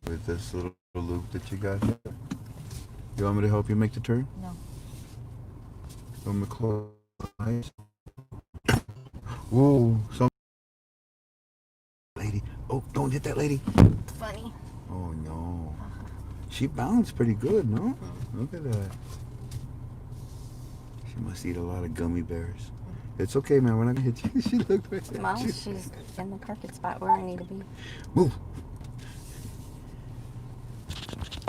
with this little loop that you got here. You want me to help you make the turn? No. You want me to close my eyes? Whoa, some lady. Oh, don't hit that lady. It's funny. Oh no. She bounced pretty good, no? Look at that. She must eat a lot of gummy bears. It's okay, man. We're not gonna hit you. She looked right at Well, you. she's in the perfect spot where I need to be. Move.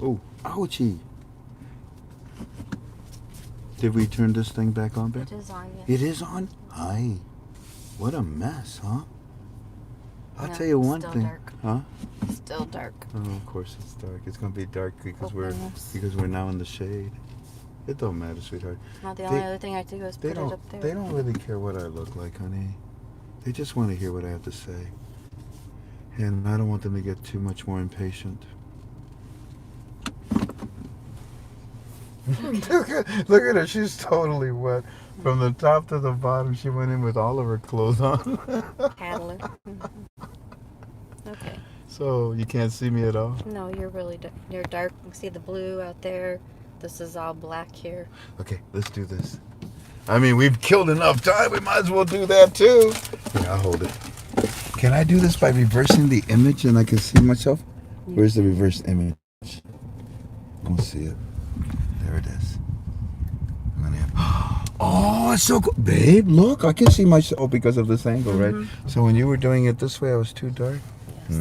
Oh, ouchie. Did we turn this thing back on, babe? It is on, yes. It is on? Aye. What a mess, huh? I'll No, tell you one still thing. dark. Huh? Still dark. Oh, of course it's dark. It's gonna be dark because Hopeless. we're now in the shade. It don't matter, sweetheart. Now the only other thing I do is put it up there. They don't really care what I look like, honey. They just want to hear what I have to say. And I don't want them to get too much more impatient. Look at her. She's totally wet. From the top to the bottom, she went in with all of her clothes on. Paddler. Okay. So you can't see me at all? No, you're really you're dark. You can see the blue out there. This is all black here. Okay, let's do this. I mean, we've killed enough time. We might as well do that too. Yeah, I'll hold it. Can I do this by reversing the image and I can see myself? Where's the reverse image? I don't see it. There it is. I'm gonna have, oh, it's so cool. Babe, look, I can see myself because of this angle, right? So when you were doing it this way, I was too dark? Yes.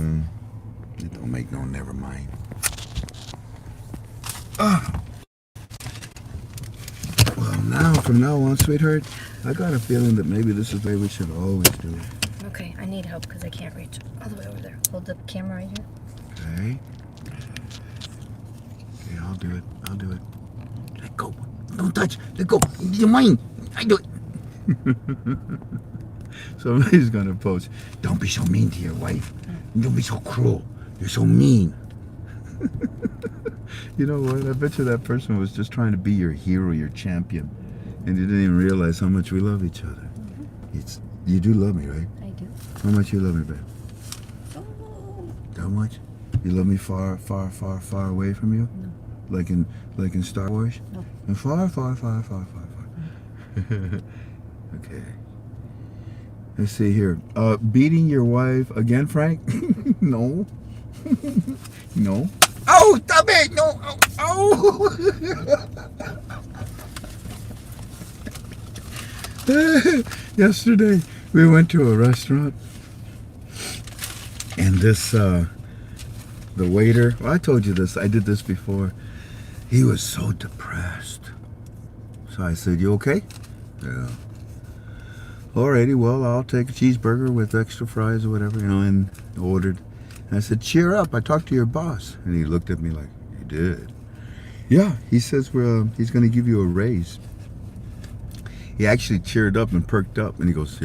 It don't make no, never mind. Ah. Well, now, from now on, sweetheart, I got a feeling that maybe this is the way we should always do it. Okay, I need help because I can't reach all the way over there. Hold the camera right here. Okay. Okay, I'll do it. I'll do it. Let go. Don't touch. Let go. You're mine. I do it. Somebody's gonna post. Don't be so mean to your wife. Don't be so cruel. You're so mean. You know what? I bet you that person was just trying to be your hero, your champion, and you didn't even realize how much we love each other. You do love me, right? I do. How much you love me, babe? Oh. How much? You love me far, far, far, far away from you? No. Like in Star Wars? No. And far, far, far, far, far, far. Okay. Let's see here. Beating your wife again, Frank? No. No. Oh, stop it! No. Oh. Yesterday, we went to a restaurant, and this, the waiter, well, I told you this, I did this before. He was so depressed. So I said, you okay? Yeah. Alrighty, well, I'll take a cheeseburger with extra fries or whatever, and ordered. And I said, cheer up, I talked to your boss. And he looked at me like, you did? Yeah, he says he's going to give you a raise. He actually cheered up and perked up, and he goes,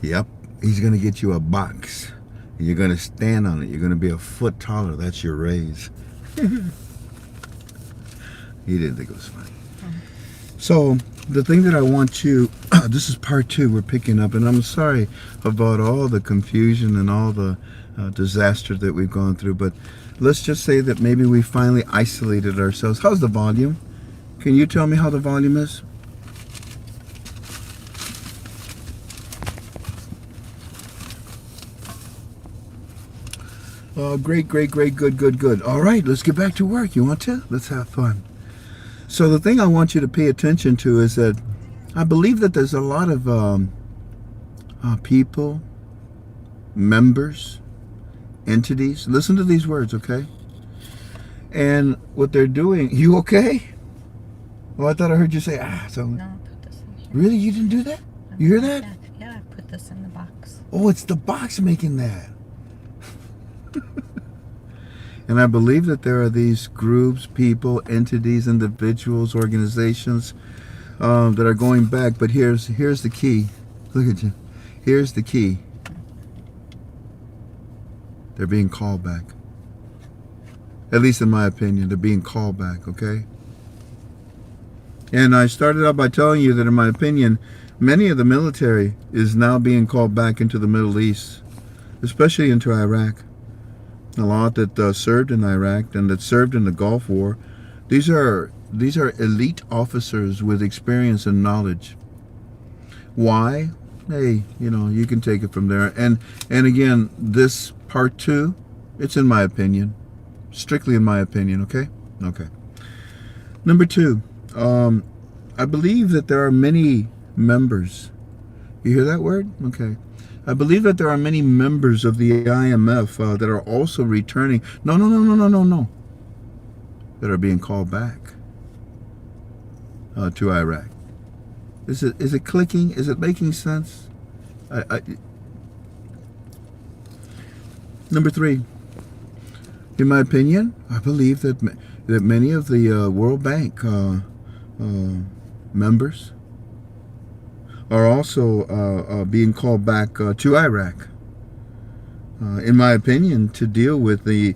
yep, he's going to get you a box. And you're going to stand on it. You're going to be a foot taller. That's your raise. He didn't think it was funny. So the thing that I want you, this is part 2 we're picking up, and I'm sorry about all the confusion and all the disaster that we've gone through, but let's just say that maybe we finally isolated ourselves. How's the volume? Can you tell me how the volume is? Great, good. All right, let's get back to work. You want to? Let's have fun. So the thing I want you to pay attention to is that I believe that there's a lot of people, members, entities. Listen to these words, okay? And what they're doing, you okay? Oh, I thought I heard you say, so. No, I put this in here. Really? You didn't do that? You hear that? Yeah, I put this in the box. Oh, it's the box making that. And I believe that there are these groups, people, entities, individuals, organizations that are going back. But here's the key. Look at you. Here's the key. They're being called back. At least in my opinion, they're being called back, okay? And I started out by telling you that in my opinion, many of the military is now being called back into the Middle East, especially into Iraq. a lot that served in Iraq and that served in the Gulf War. These are elite officers with experience and knowledge. Why? Hey, you can take it from there. And again, this part 2, it's in my opinion, strictly in my opinion. Okay. Number 2, I believe that there are many members. You hear that word? Okay. I believe that there are many members of the IMF that are also returning. No. That are being called back to Iraq. Is it clicking? Is it making sense? Number 3, in my opinion, I believe that many of the World Bank members are also being called back to Iraq, in my opinion, to deal with the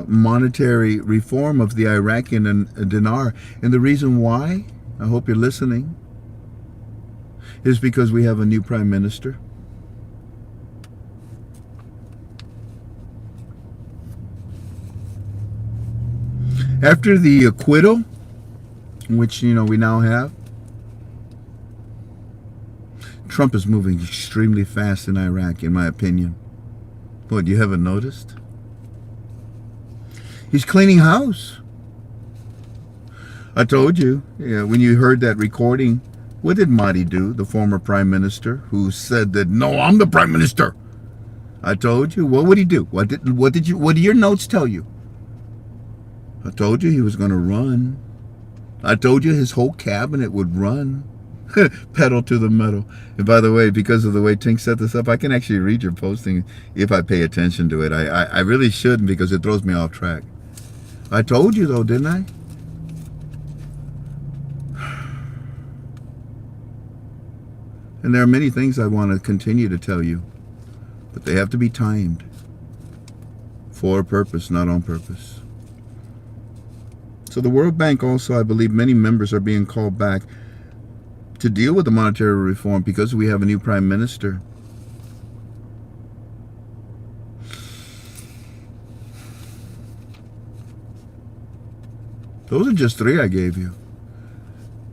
monetary reform of the Iraqi dinar. And the reason why, I hope you're listening, is because we have a new prime minister. After the acquittal, which we now have, Trump is moving extremely fast in Iraq, in my opinion. What, you haven't noticed? He's cleaning house. I told you, when you heard that recording, what did Mahdi do, the former prime minister, who said that, no, I'm the prime minister? I told you. What would he do? What did your notes tell you? I told you he was going to run. I told you his whole cabinet would run. Pedal to the metal. And by the way, because of the way Tink set this up, I can actually read your posting if I pay attention to it. I really shouldn't, because it throws me off track. I told you though, didn't I? And there are many things I want to continue to tell you, but they have to be timed for a purpose, not on purpose. So the World Bank also, I believe many members are being called back to deal with the monetary reform because we have a new prime minister. Those are just 3 I gave you.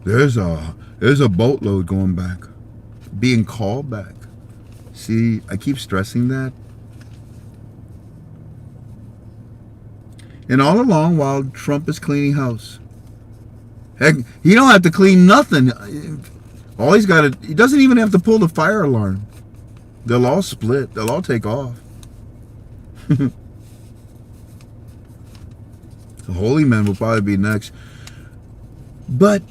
There's a boatload going back, being called back. See, I keep stressing that. And all along, while Trump is cleaning house, heck, he don't have to clean nothing. All he doesn't even have to pull the fire alarm. They'll all split. They'll all take off. The holy man will probably be next. But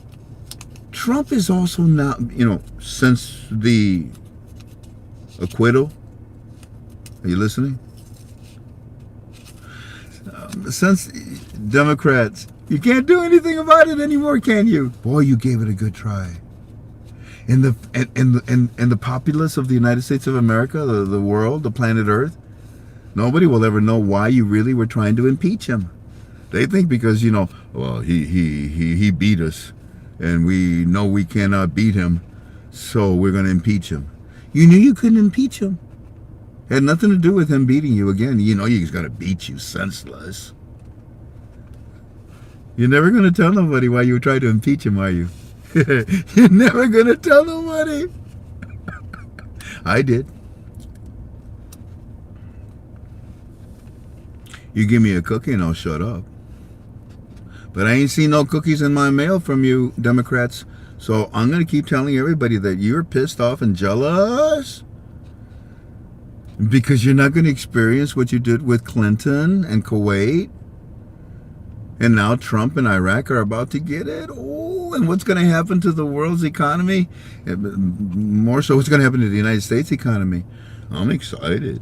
Trump is also not, since the acquittal, are you listening? Since Democrats, you can't do anything about it anymore, can you? Boy, you gave it a good try. And the populace of the United States of America, the world, the planet Earth, nobody will ever know why you really were trying to impeach him. They think because, well, he beat us, and we know we cannot beat him, so we're going to impeach him. You knew you couldn't impeach him. It had nothing to do with him beating you. Again, he's going to beat you senseless. You're never going to tell nobody why you tried to impeach him, are you? You're never going to tell nobody. I did. You give me a cookie and I'll shut up. But I ain't seen no cookies in my mail from you, Democrats. So I'm going to keep telling everybody that you're pissed off and jealous because you're not going to experience what you did with Clinton and Kuwait. And now Trump and Iraq are about to get it. Oh, and what's going to happen to the world's economy? More so, what's going to happen to the United States economy? I'm excited.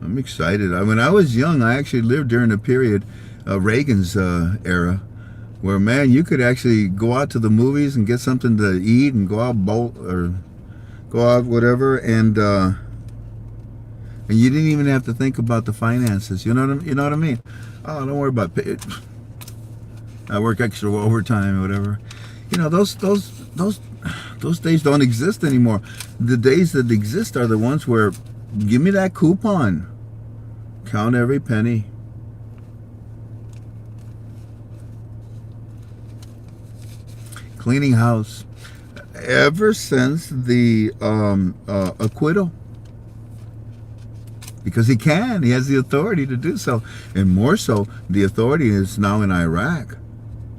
I'm excited. When I was young, I actually lived during a period, Reagan's era, where, man, you could actually go out to the movies and get something to eat and go out whatever, and you didn't even have to think about the finances. You know what I mean? Oh, don't worry about it. I work extra overtime or whatever. Those days don't exist anymore. The days that exist are the ones where, give me that coupon. Count every penny. Cleaning house. Ever since the acquittal. Because he can. He has the authority to do so. And more so, the authority is now in Iraq.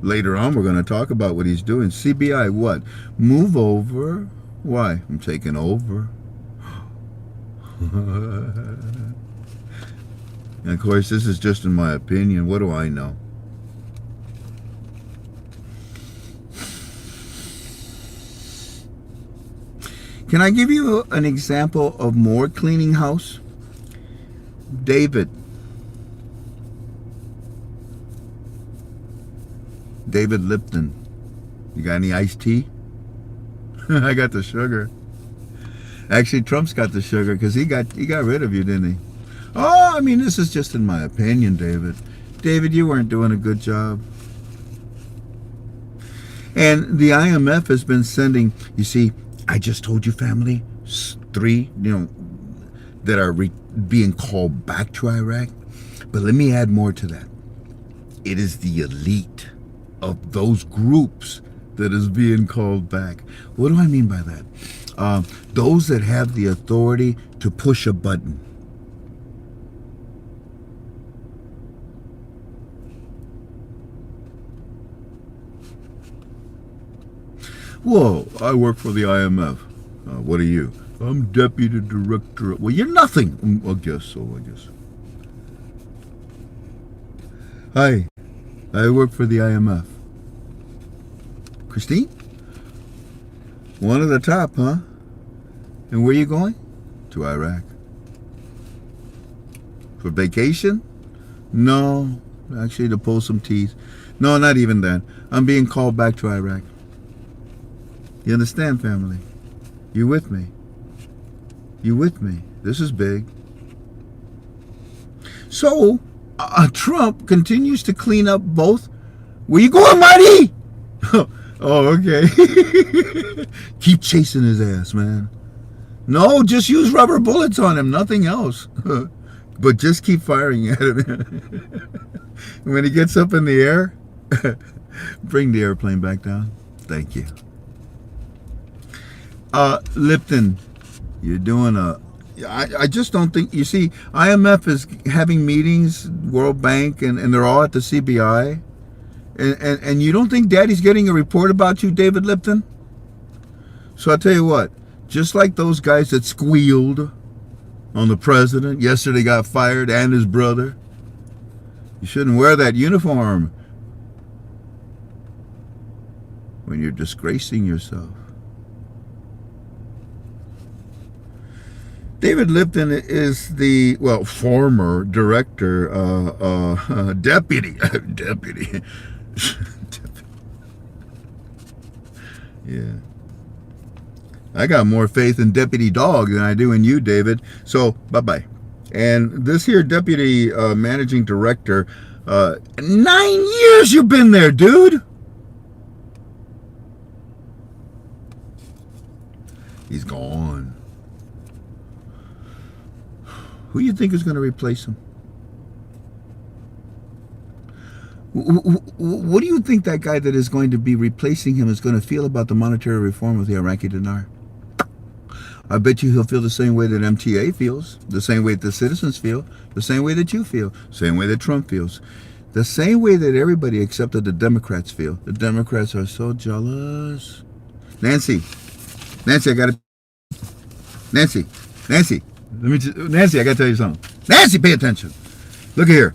Later on, we're going to talk about what he's doing. CBI, what? Move over. Why? I'm taking over. And of course, this is just in my opinion. What do I know? Can I give you an example of more cleaning house? David Lipton. You got any iced tea? I got the sugar. Actually, Trump's got the sugar because he got rid of you, didn't he? Oh, I mean, this is just in my opinion, David. David, you weren't doing a good job. And the IMF has been sending, you see, I just told you, family, 3, that are being called back to Iraq. But let me add more to that. It is the elite of those groups that is being called back. What do I mean by that? Those that have the authority to push a button. Whoa, I work for the IMF. What are you? I'm deputy director. Well, you're nothing. I guess so, I guess. Hi, I work for the IMF. Christine? One of the top, huh? And where are you going? To Iraq. For vacation? No, actually to pull some teeth. No, not even that. I'm being called back to Iraq. You understand, family? You with me? You with me? This is big. So, Trump continues to clean up both. Where you going, Marty? Oh, okay. Keep chasing his ass, man. No, just use rubber bullets on him, nothing else. But just keep firing at him. When he gets up in the air, bring the airplane back down. Thank you. Lipton, you're doing I just don't think, you see, IMF is having meetings, World Bank, and they're all at the CBI. And you don't think Daddy's getting a report about you, David Lipton? So I'll tell you what, just like those guys that squealed on the president, yesterday got fired, and his brother, you shouldn't wear that uniform when you're disgracing yourself. David Lipton is the, former director, deputy. Yeah. I got more faith in Deputy Dog than I do in you, David. So, bye-bye. And this here deputy managing director, 9 years you've been there, dude. He's gone. Who do you think is going to replace him? What do you think that guy that is going to be replacing him is going to feel about the monetary reform of the Iraqi dinar? I bet you he'll feel the same way that MTA feels, the same way that the citizens feel, the same way that you feel, same way that Trump feels, the same way that everybody except that the Democrats feel. The Democrats are so jealous. Nancy, I got to... Nancy, Nancy, I got to tell you something. Nancy, pay attention. Look here.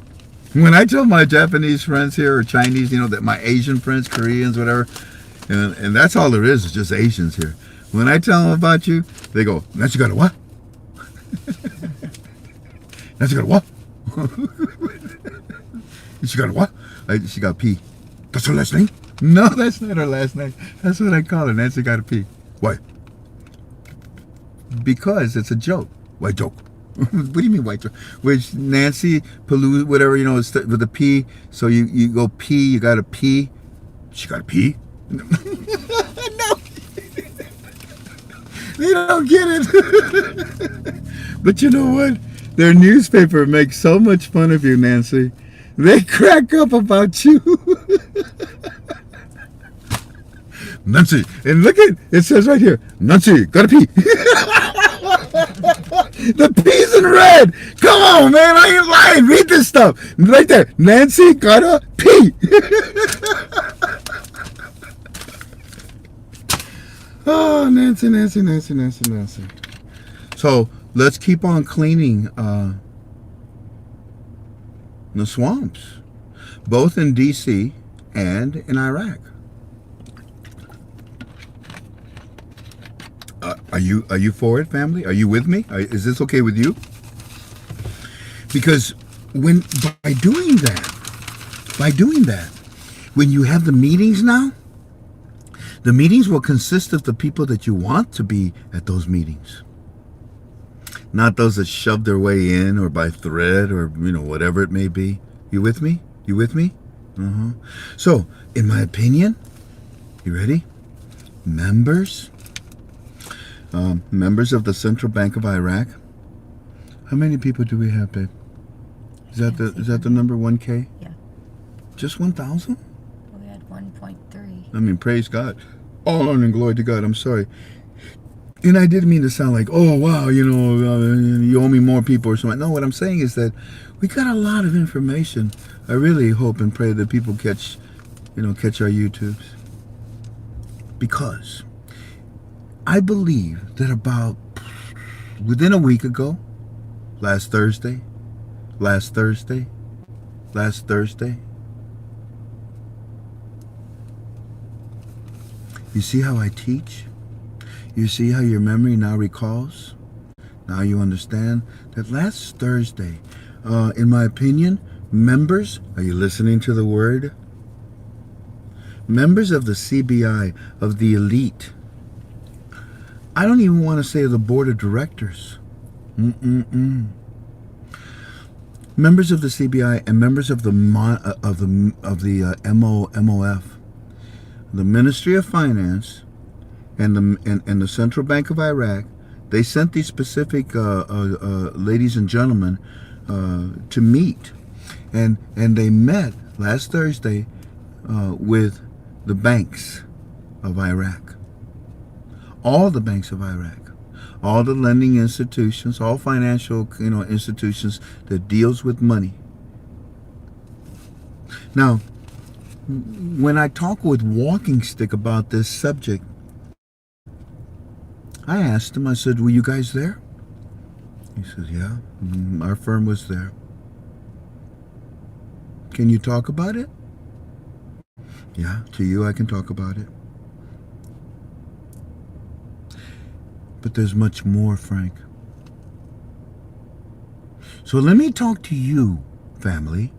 When I tell my Japanese friends here, or Chinese, that my Asian friends, Koreans, whatever, and that's all there is just Asians here. When I tell them about you, they go, Nancy got a what? Nancy got a what? She got a what? She got a P. That's her last name? No, that's not her last name. That's what I call her. Nancy got a P. Why? Because it's a joke. Why joke? What do you mean white joke? Which Nancy Paloo, whatever, with a P. So you go P, you got a P. She got a P? No. They don't get it. But you know what? their newspaper makes so much fun of you, Nancy. They crack up about you. Nancy, and look at it says right here, Nancy, gotta pee. The peas in red. Come on, man, I ain't lying. Read this stuff right there. Nancy gotta pee. Oh, Nancy. So let's keep on cleaning the swamps, both in D.C. and in Iraq. Are you for it, family? Are you with me? Is this okay with you? Because by doing that, when you have the meetings now, the meetings will consist of the people that you want to be at those meetings. Not those that shove their way in or by thread or, whatever it may be. You with me? You with me? Uh-huh. So, in my opinion, you ready? Members of the Central Bank of Iraq. How many people do we have, babe? Is that the number 1K? Yeah. Just 1,000? We had 1.3. I mean, praise God. All honor and glory to God. I'm sorry. And I didn't mean to sound like, oh, wow, you owe me more people or something. No, what I'm saying is that we got a lot of information. I really hope and pray that people catch our YouTubes. Because I believe that about within a week ago, last Thursday, you see how I teach? You see how your memory now recalls? Now you understand that last Thursday, in my opinion, members, are you listening to the word? Members of the CBI, of the elite. I don't even want to say the board of directors. Members of the CBI and members of the MOF, the Ministry of Finance, and the Central Bank of Iraq, they sent these specific ladies and gentlemen to meet, and they met last Thursday with the banks of Iraq, all the banks of Iraq, all the lending institutions, all financial institutions that deals with money. Now, when I talk with Walking Stick about this subject, I asked him, I said, were you guys there? He says, yeah, our firm was there. Can you talk about it? Yeah, to you I can talk about it. But there's much more, Frank. So let me talk to you, family,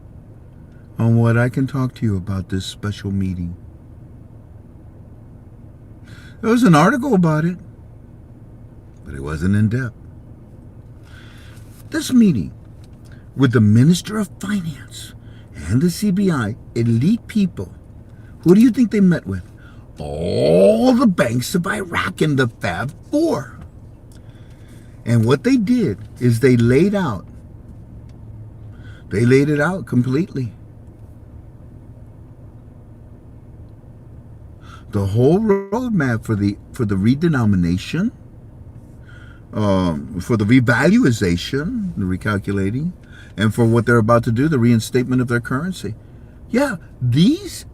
on what I can talk to you about this special meeting. There was an article about it, but it wasn't in depth. This meeting with the Minister of Finance and the CBI, elite people, who do you think they met with? All the banks of Iraq and the Fab Four. And what they did is they laid it out completely. The whole roadmap for the redenomination, for the revaluation, the recalculating, and for what they're about to do, the reinstatement of their currency. Yeah, these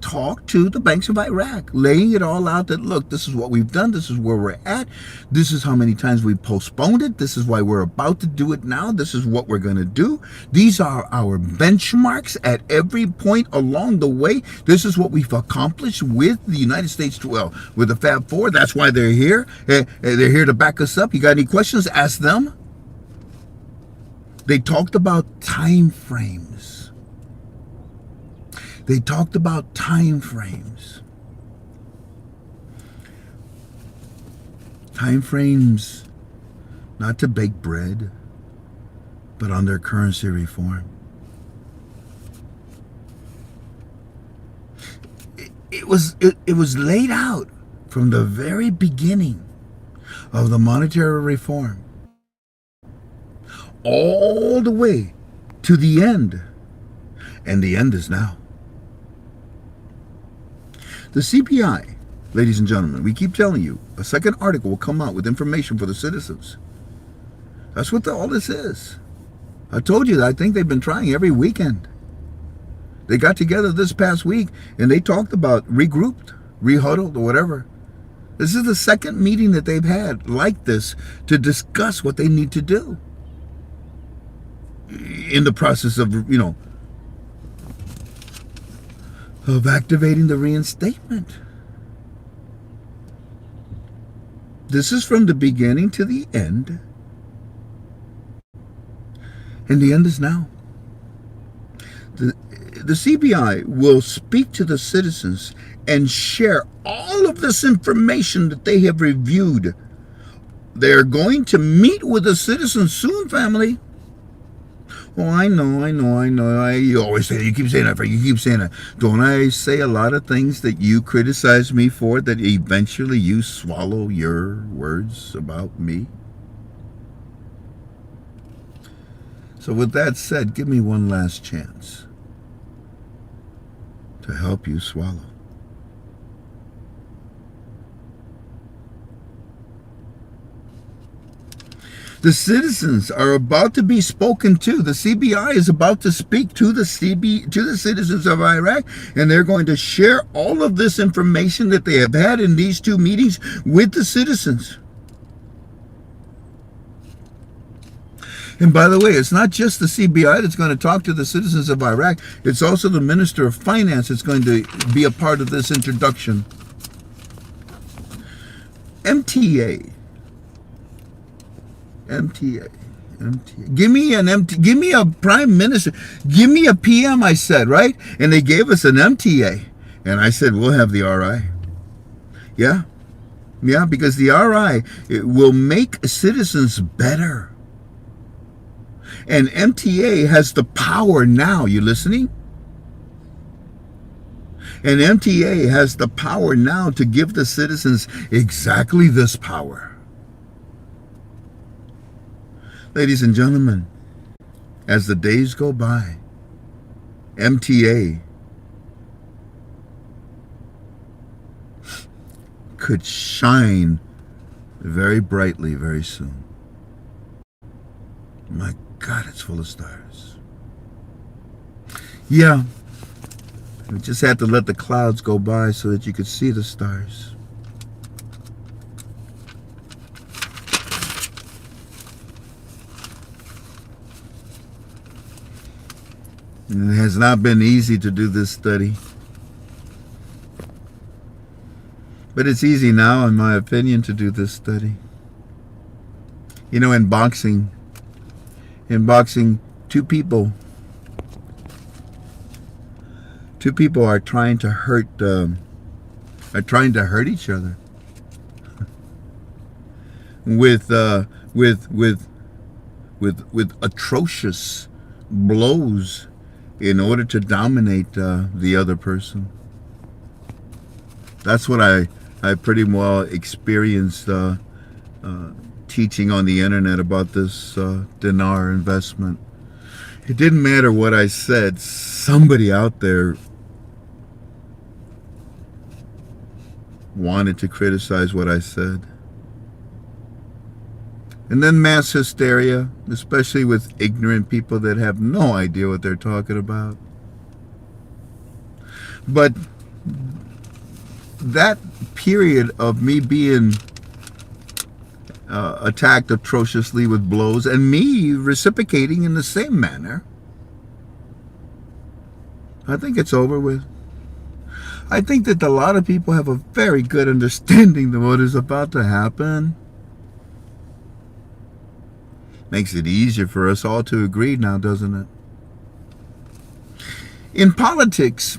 talk to the banks of Iraq, laying it all out that, look, this is what we've done, this is where we're at, this is how many times we postponed it, this is why we're about to do it now, this is what we're going to do, these are our benchmarks at every point along the way, this is what we've accomplished with the United States, well, with the Fab Four, that's why they're here, they're here to back us up. You got any questions? Ask them. They talked about time frames. They talked about time frames. Time frames not to bake bread, but on their currency reform. It was laid out from the very beginning of the monetary reform. all the way to the end. And the end is now. The CPI, ladies and gentlemen, we keep telling you, a second article will come out with information for the citizens. That's what all this is. I told you that I think they've been trying every weekend. They got together this past week and they talked about regrouped, rehuddled, or whatever. This is the second meeting that they've had like this to discuss what they need to do in the process of, of activating the reinstatement. This is from the beginning to the end. And the end is now. The CBI will speak to the citizens and share all of this information that they have reviewed. They're going to meet with the citizens soon, family. Oh, I know. You always say that. You keep saying that, Frank. You keep saying that. Don't I say a lot of things that you criticize me for that eventually you swallow your words about me? So with that said, give me one last chance to help you swallow. The citizens are about to be spoken to. The CBI is about to speak to the citizens of Iraq, and they're going to share all of this information that they have had in these two meetings with the citizens. And by the way, it's not just the CBI that's going to talk to the citizens of Iraq. It's also the Minister of Finance that's going to be a part of this introduction. MTA. Give me a prime minister. Give me a PM, I said, right? And they gave us an MTA. And I said, we'll have the RI. Yeah, because the RI, it will make citizens better. And MTA has the power now. You listening? And MTA has the power now to give the citizens exactly this power. Ladies and gentlemen, as the days go by, MTA could shine very brightly very soon. My God, it's full of stars. Yeah, we just had to let the clouds go by so that you could see the stars. And it has not been easy to do this study. But it's easy now, in my opinion, to do this study. You know, in boxing, two people are trying to hurt each other with atrocious blows in order to dominate the other person. That's what I pretty well experienced teaching on the internet about this dinar investment. It didn't matter what I said. Somebody out there wanted to criticize what I said. And then mass hysteria, especially with ignorant people that have no idea what they're talking about. But that period of me being attacked atrociously with blows and me reciprocating in the same manner, I think it's over with. I think that a lot of people have a very good understanding of what is about to happen. Makes it easier for us all to agree now, doesn't it? In politics,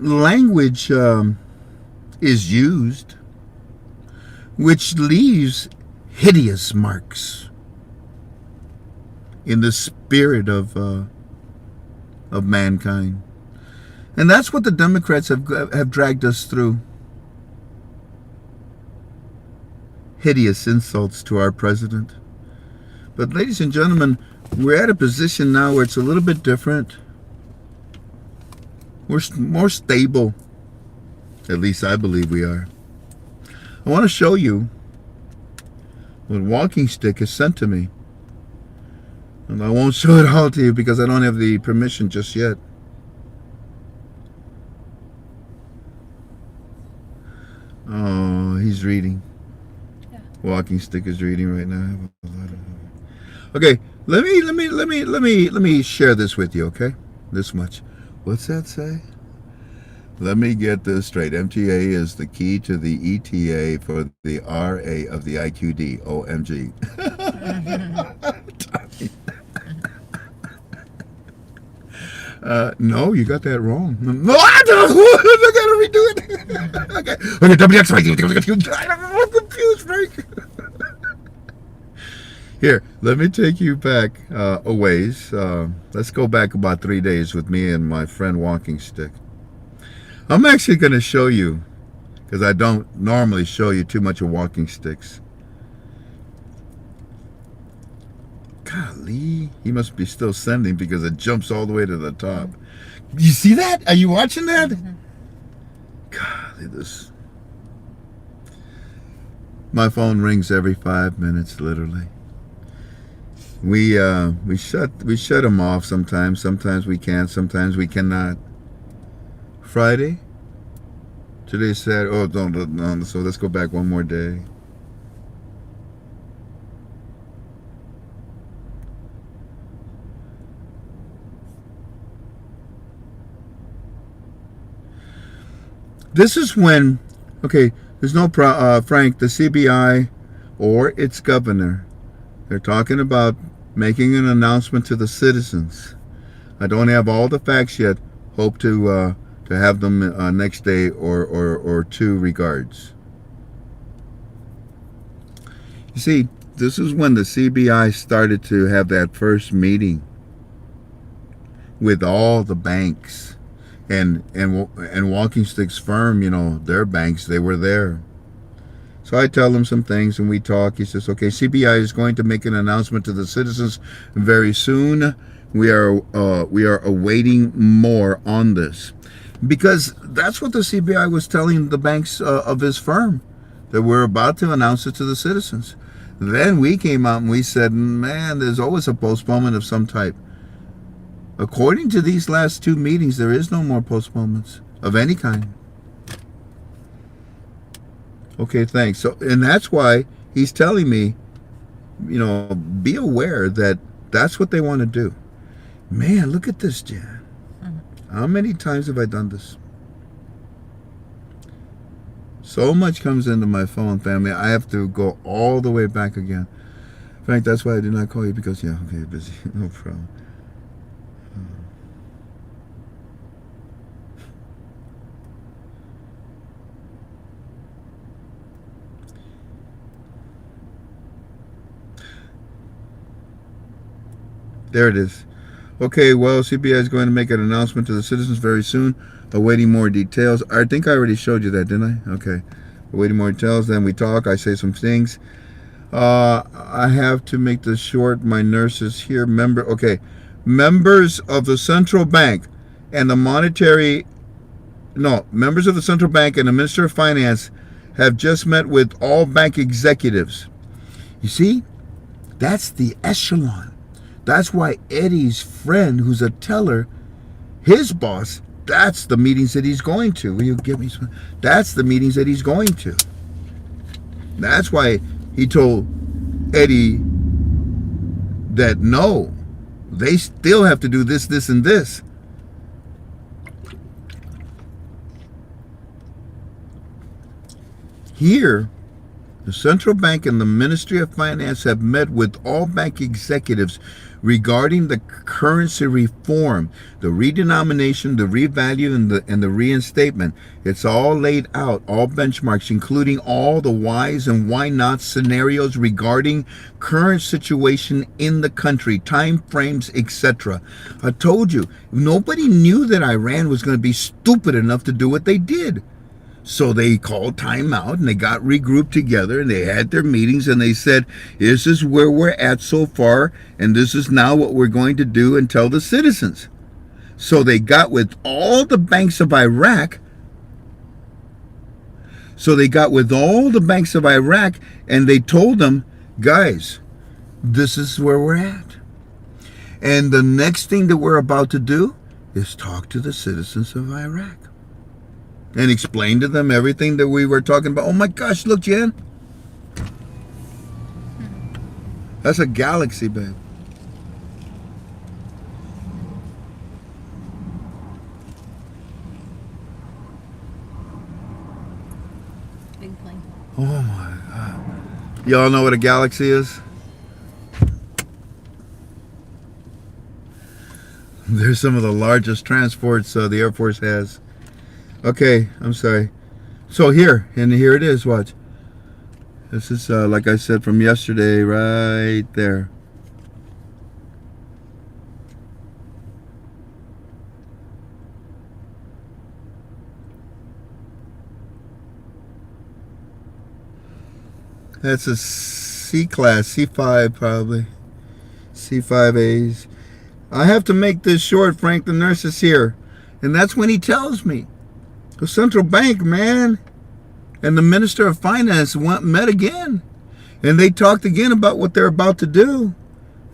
language is used which leaves hideous marks in the spirit of mankind. And that's what the Democrats have dragged us through. Hideous insults to our president, But ladies and gentlemen, we're at a position now where it's a little bit different. We're more stable. At least I believe we are. I want to show you what Walking Stick has sent to me. And I won't show it all to you because I don't have the permission just yet. Oh, he's reading. Yeah. Walking Stick is reading right now. I have a lot of... Okay, let me share this with you, okay? This much. What's that say? Let me get this straight. MTA is the key to the ETA for the RA of the IQD. OMG. No, you got that wrong. No, I gotta redo it. Okay, WX. I'm confused, Frank. Here, let me take you back a ways. Let's go back about 3 days with me and my friend Walking Stick. I'm actually going to show you, because I don't normally show you too much of Walking Sticks. Golly, he must be still sending because it jumps all the way to the top. You see that? Are you watching that? Mm-hmm. Golly, this. My phone rings every 5 minutes, literally. We shut them off sometimes. Sometimes we can. Sometimes we cannot. Friday. Today's Saturday. Oh, no. So let's go back one more day. This is when, okay, there's no Frank, the CBI or its governor, they're talking about making an announcement to the citizens. I don't have all the facts yet. Hope to have them next day or two. Regards. You see, this is when the CBI started to have that first meeting with all the banks. And Walking Stick's firm, you know, their banks, they were there. So I tell him some things and we talk. He says, okay, CBI is going to make an announcement to the citizens very soon. We are awaiting more on this. Because that's what the CBI was telling the banks of his firm, that we're about to announce it to the citizens. Then we came out and we said, man, there's always a postponement of some type. According to these last two meetings, there is no more postponements of any kind. Okay, thanks. So, and that's why he's telling me, you know, be aware that that's what they want to do. Man, look at this, Jan. Mm-hmm. How many times have I done this? So much comes into my phone, family. I have to go all the way back again. Frank, that's why I did not call you because, yeah, okay, you're busy. No problem. There it is. Okay, well, CBI is going to make an announcement to the citizens very soon. Awaiting more details. I think I already showed you that, didn't I? Okay. Awaiting more details. Then we talk. I say some things. I have to make this short. My nurse is here. Okay. Members of the central bank and the members of the central bank and the Minister of Finance have just met with all bank executives. You see? That's the echelon. That's why Eddie's friend, who's a teller, his boss, that's the meetings that he's going to. Will you give me some? That's the meetings that he's going to. That's why he told Eddie that no, they still have to do this, this, and this. Here, the central bank and the Ministry of Finance have met with all bank executives regarding the currency reform, the redenomination, the revalue, and the reinstatement. It's all laid out, all benchmarks, including all the whys and why not scenarios regarding current situation in the country, time frames, etc. I told you, nobody knew that Iran was going to be stupid enough to do what they did. So they called time out and they got regrouped together and they had their meetings and they said, this is where we're at so far and this is now what we're going to do and tell the citizens. So they got with all the banks of Iraq. And they told them, guys, this is where we're at. And the next thing that we're about to do is talk to the citizens of Iraq. And explain to them everything that we were talking about. Oh my gosh, look, Jen. That's a galaxy, babe. Big plane. Oh my God. Y'all know what a galaxy is? They're some of the largest transports the Air Force has. Okay, I'm sorry. So here it is, watch. This is, like I said, from yesterday, right there. That's a C-class, C5 probably. C5As. I have to make this short, Frank. The nurse is here. And that's when he tells me. The central bank, man, and the Minister of Finance met again. And they talked again about what they're about to do.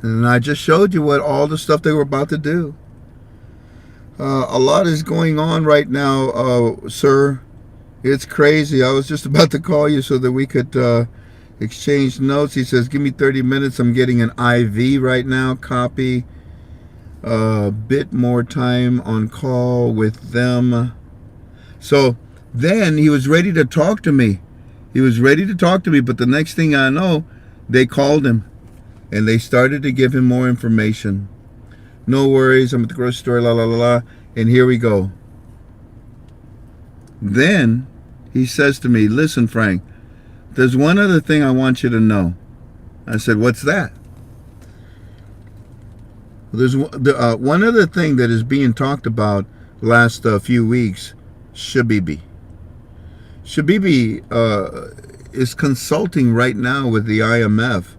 And I just showed you what all the stuff they were about to do. A lot is going on right now, sir. It's crazy. I was just about to call you so that we could exchange notes. He says, give me 30 minutes. I'm getting an IV right now. Copy. A bit more time on call with them. So then he was ready to talk to me. But the next thing I know, they called him and they started to give him more information. No worries, I'm at the grocery store, la la la la. And here we go. Then he says to me, listen, Frank, there's one other thing I want you to know. I said, what's that? There's one other thing that is being talked about the last few weeks, Shabibi. Shabibi is consulting right now with the IMF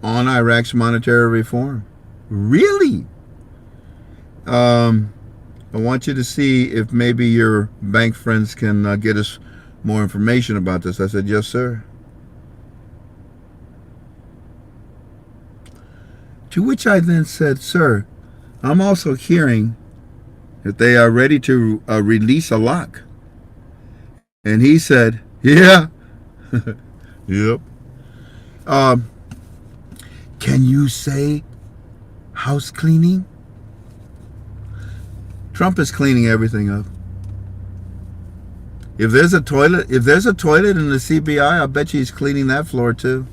on Iraq's monetary reform. Really? I want you to see if maybe your bank friends can get us more information about this. I said, yes, sir. To which I then said, sir, I'm also hearing that they are ready to release a lock. And he said, yeah. Yep. Can you say house cleaning? Trump is cleaning everything up. If there's a toilet in the CBI, I bet you he's cleaning that floor too.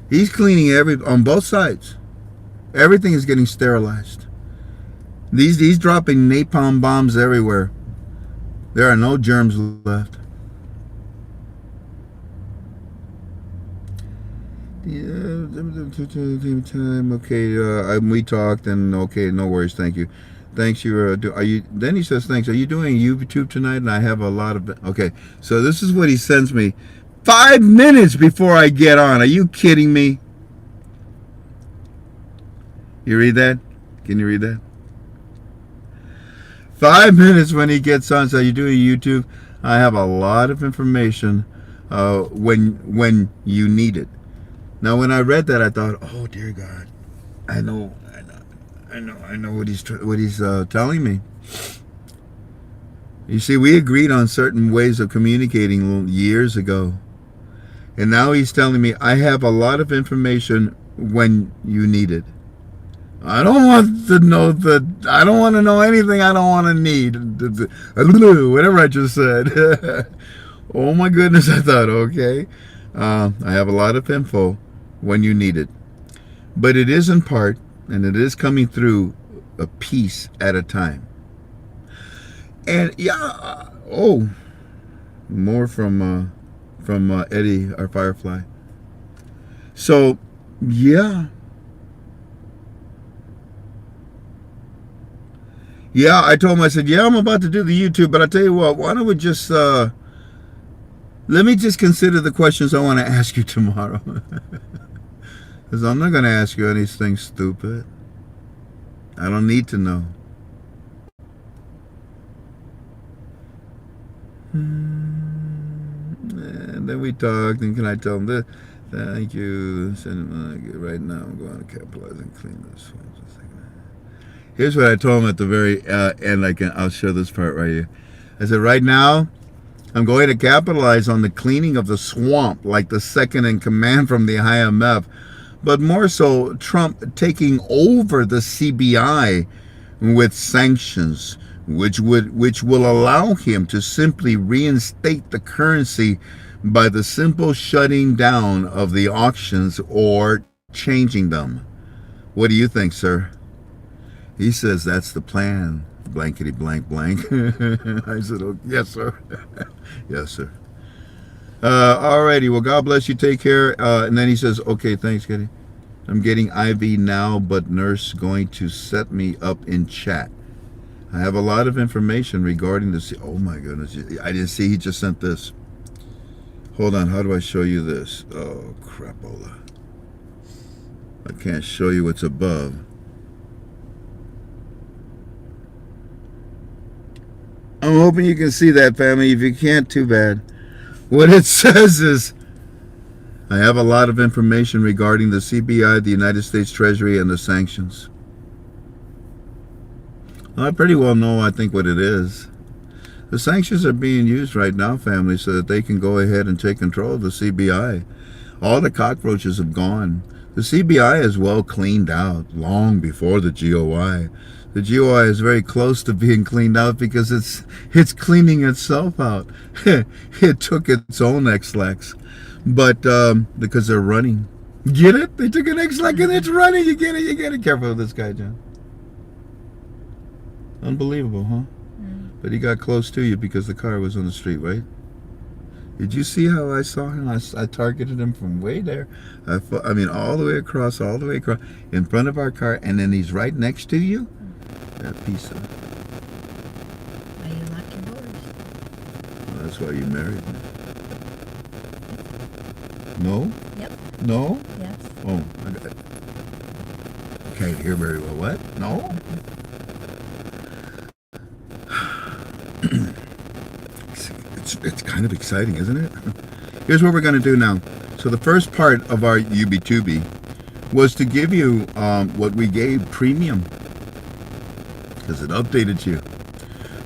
He's cleaning on both sides. Everything is getting sterilized. He's dropping napalm bombs everywhere. There are no germs left. Yeah, time. Okay, we talked and okay, no worries. Thank you. Thanks. Are you? Then he says, thanks. Are you doing YouTube tonight? And I have a lot of. Okay, so this is what he sends me. 5 minutes before I get on. Are you kidding me? You read that? Can you read that? 5 minutes when he gets on. So you doing YouTube? I have a lot of information when you need it. Now, when I read that, I thought, oh dear God, I know what he's telling me. You see, we agreed on certain ways of communicating years ago. And now he's telling me, I have a lot of information when you need it. I don't want to know anything I don't want to need. Whatever I just said. Oh my goodness, I thought, okay. I have a lot of info when you need it. But it is in part, and it is coming through a piece at a time. And yeah, more from Eddie, our Firefly. So, yeah. Yeah, I told him, I said, yeah, I'm about to do the YouTube, but I tell you what, why don't we just, let me just consider the questions I want to ask you tomorrow. Because I'm not going to ask you anything stupid. I don't need to know. And then we talked, and can I tell him this? Thank you. Right now, I'm going to capitalize and clean this one. Here's what I told him at the very end. I'll show this part right here. I said, right now, I'm going to capitalize on the cleaning of the swamp, like the second in command from the IMF, but more so Trump taking over the CBI with sanctions, which will allow him to simply reinstate the currency by the simple shutting down of the auctions or changing them. What do you think, sir? He says that's the plan. Blankety blank blank. I said, oh, yes, sir. Yes, sir. Alrighty. Well, God bless you. Take care. And then he says, okay, thanks, Kitty. I'm getting IV now, but nurse going to set me up in chat. I have a lot of information regarding this. Oh my goodness. I didn't see he just sent this. Hold on. How do I show you this? Oh, crapola. I can't show you what's above. I'm hoping you can see that, family. If you can't, too bad. What it says is, I have a lot of information regarding the CBI, the United States Treasury, and the sanctions. Well, I pretty well know, I think, what it is. The sanctions are being used right now, family, so that they can go ahead and take control of the CBI. All the cockroaches have gone. The CBI is well cleaned out long before the GOI. The GOI is very close to being cleaned out because it's cleaning itself out. It took its own X-Lax. But because they're running. Get it? They took an X-Lax and it's running. You get it? You get it? Careful with this guy, John. Unbelievable, huh? Mm. But he got close to you because the car was on the street, right? Did you see how I saw him? I targeted him from way there. I mean, all the way across, in front of our car, and then he's right next to you. That piece of. Why you lock your doors? Well, that's why you married me. No? Yep. No? Yes. Oh, I can't hear very well. What? No? It's kind of exciting, isn't it? Here's what we're going to do now. So the first part of our UB2B was to give you what we gave premium, because it updated you.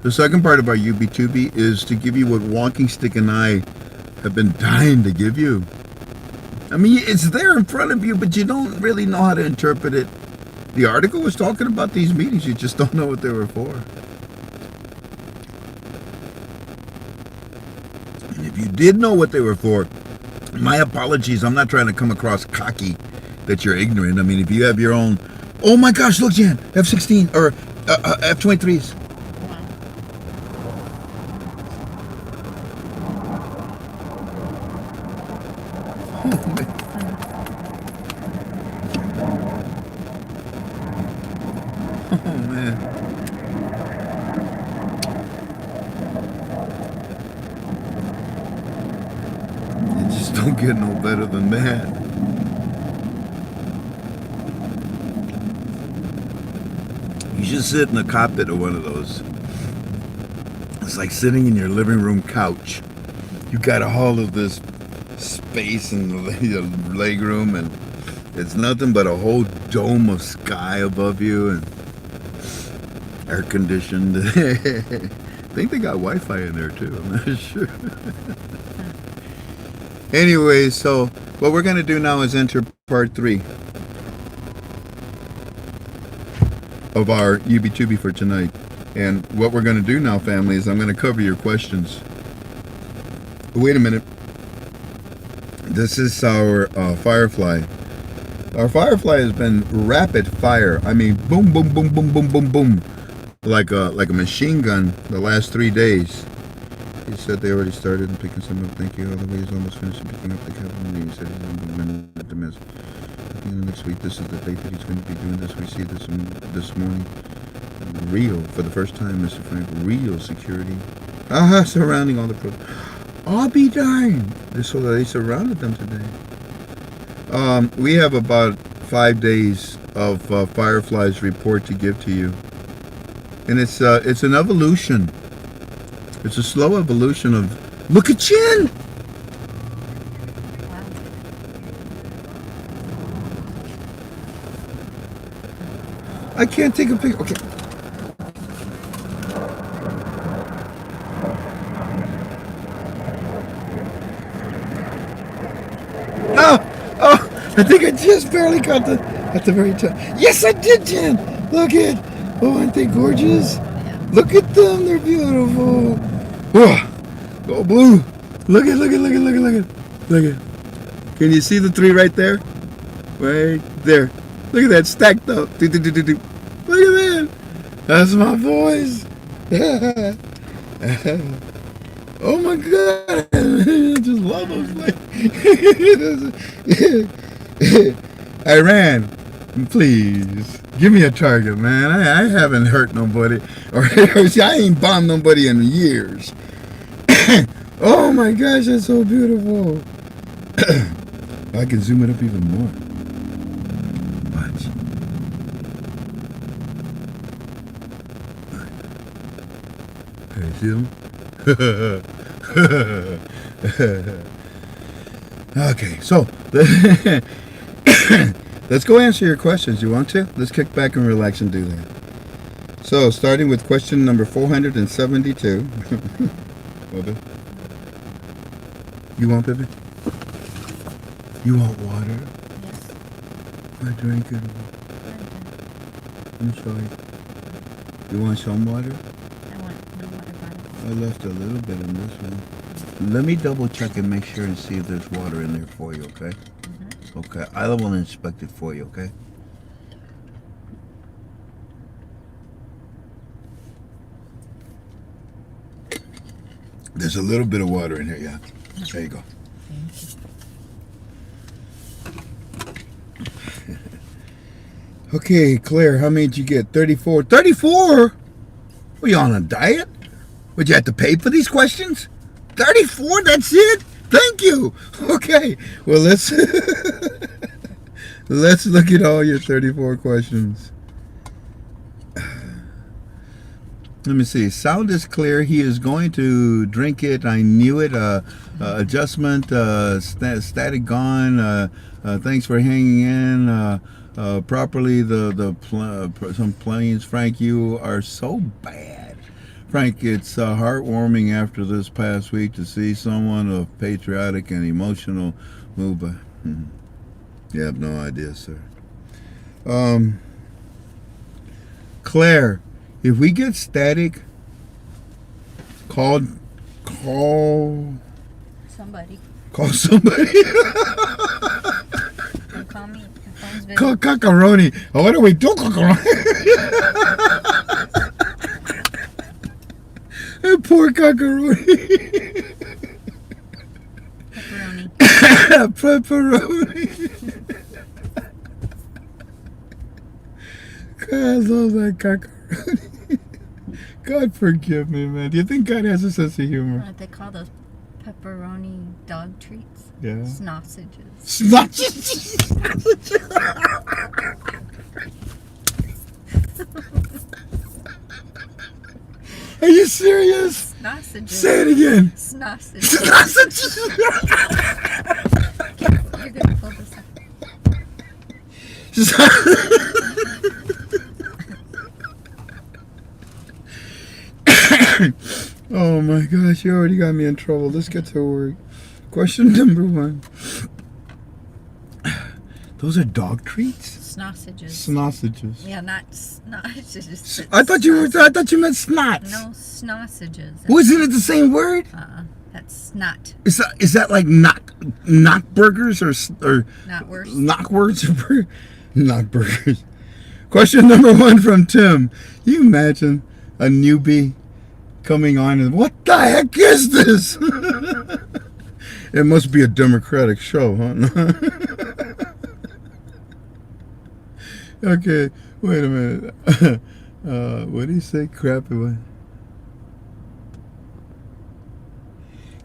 The second part of our UB2B is to give you what Walking Stick and I have been dying to give you. I mean, it's there in front of you, but you don't really know how to interpret it. The article was talking about these meetings. You just don't know what they were for. And if you did know what they were for, my apologies. I'm not trying to come across cocky that you're ignorant. I mean, if you have your own... Oh my gosh, look, Jan. F-16 or F-23s. Don't get no better than that. You should sit in the cockpit of one of those. It's like sitting in your living room couch. You got all of this space and leg room, and it's nothing but a whole dome of sky above you and air conditioned. I think they got Wi-Fi in there too. I'm not sure. Anyway, so what we're going to do now is enter part 3 of our UB2B for tonight. And what we're going to do now, family, is I'm going to cover your questions. Wait a minute. This is our Firefly. Our Firefly has been rapid fire. I mean, boom, boom, boom, boom, boom, boom, boom. Like a machine gun the last 3 days. He said they already started and picking some up. Thank you. All the way is almost finished picking up the capital. He said he's going to minute to miss. Next week, this is the date that he's going to be doing this. We see this morning. Real, for the first time, Mr. Frank, real security. Surrounding all the pro. I'll be darned. So they surrounded them today. We have about 5 days of Firefly's report to give to you. And it's an evolution. It's a slow evolution of, look at Chin! I can't take a picture. Okay. I think I just barely got at the very top. Yes, I did, Jen. Look at. Oh, aren't they gorgeous? Look at them. They're beautiful. Oh, go blue. Look at. Can you see the 3 right there? Right there. Look at that stacked up. Look at that. That's my boys. Oh my God. I just love those things. Iran, please give me a target, man. I haven't hurt nobody, or I ain't bombed nobody in years. Oh my gosh, that's so beautiful. I can zoom it up even more. Watch. Hey, see them? Okay, so let's go answer your questions. You want to? Let's kick back and relax and do that. So, starting with question number 472. You want, baby? You want water? Yes. I drink it. I'm sorry. You want some water? I want no water bottle. I left a little bit in this one. Let me double check and make sure and see if there's water in there for you, okay? Mm-hmm. Okay, I will inspect it for you, okay? There's a little bit of water in here, yeah. There you go. Okay, Claire, how many did you get? 34. 34? Were you on a diet? Would you have to pay for these questions? 34, that's it? Thank you. Okay, well, let's let's look at all your 34 questions. Let me see. Sound is clear. He is going to drink it. I knew it. Adjustment. Static gone. Thanks for hanging in. Properly. Some planes. Frank, you are so bad. Frank, it's heartwarming after this past week to see someone of patriotic and emotional move. You have no idea, sir. Claire, if we get static, call somebody. Call somebody. Don't call me. The phone's busy. Call Cacaroni. Oh, what do we do, Cacaroni? Poor Cacaroni. Pepperoni. God, I love that Cacaroni. God forgive me, man. Do you think God has a sense of humor? They call those pepperoni dog treats. Yeah. Sausages. Sausages. Are you serious? Sausages. Say it again. Sausages. Sausages. You're gonna pull this up. Oh my gosh, you already got me in trouble. Let's get to work. Question number 1. Those are dog treats? Sausages. Sausages. Yeah, not sausages. I thought you meant snots. No, sausages. Wasn't it the same word? That's snot. Is that like knock burgers or Not worse. knock words or knock burgers? Question number 1 from Tim. You imagine a newbie coming on and what the heck is this? It must be a Democratic show, huh? Okay, wait a minute. What do you say? Crappy one.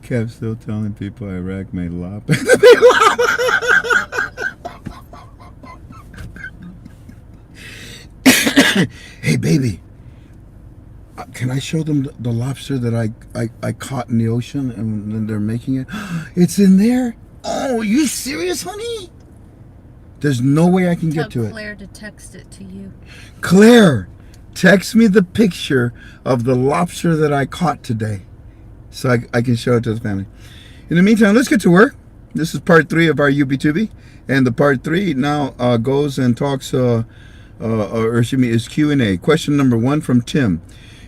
Kept still telling people Iraq made lop. Hey, baby. Can I show them the lobster that I caught in the ocean and then they're making it? It's in there? Oh, are you serious, honey? There's no way I can get to it. Tell Claire to text it to you. Claire, text me the picture of the lobster that I caught today so I can show it to the family. In the meantime, let's get to work. This is part 3 of our UB2B. And the part 3 now goes and talks, or excuse me, is Q&A. Question number 1 from Tim.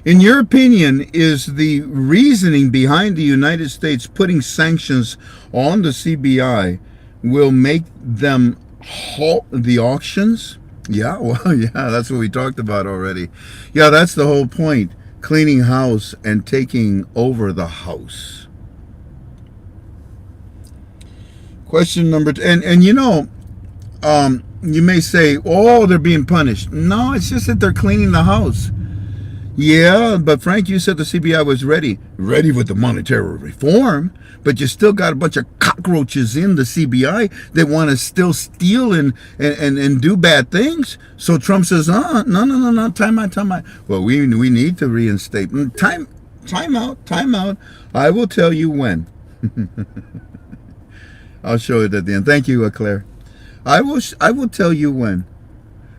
In your opinion, is the reasoning behind the United States putting sanctions on the CBI will make them halt the auctions? Yeah, well, yeah, that's what we talked about already. Yeah, that's the whole point. Cleaning house and taking over the house. Question number 2. And you know, you may say, oh, they're being punished. No, it's just that they're cleaning the house. Yeah, but Frank, you said the CBI was ready with the monetary reform, but you still got a bunch of cockroaches in the CBI that want to still steal and do bad things. So Trump says, no, time out. Well, we need to reinstate. Time out. I will tell you when. I'll show it at the end. Thank you, Claire. I will tell you when.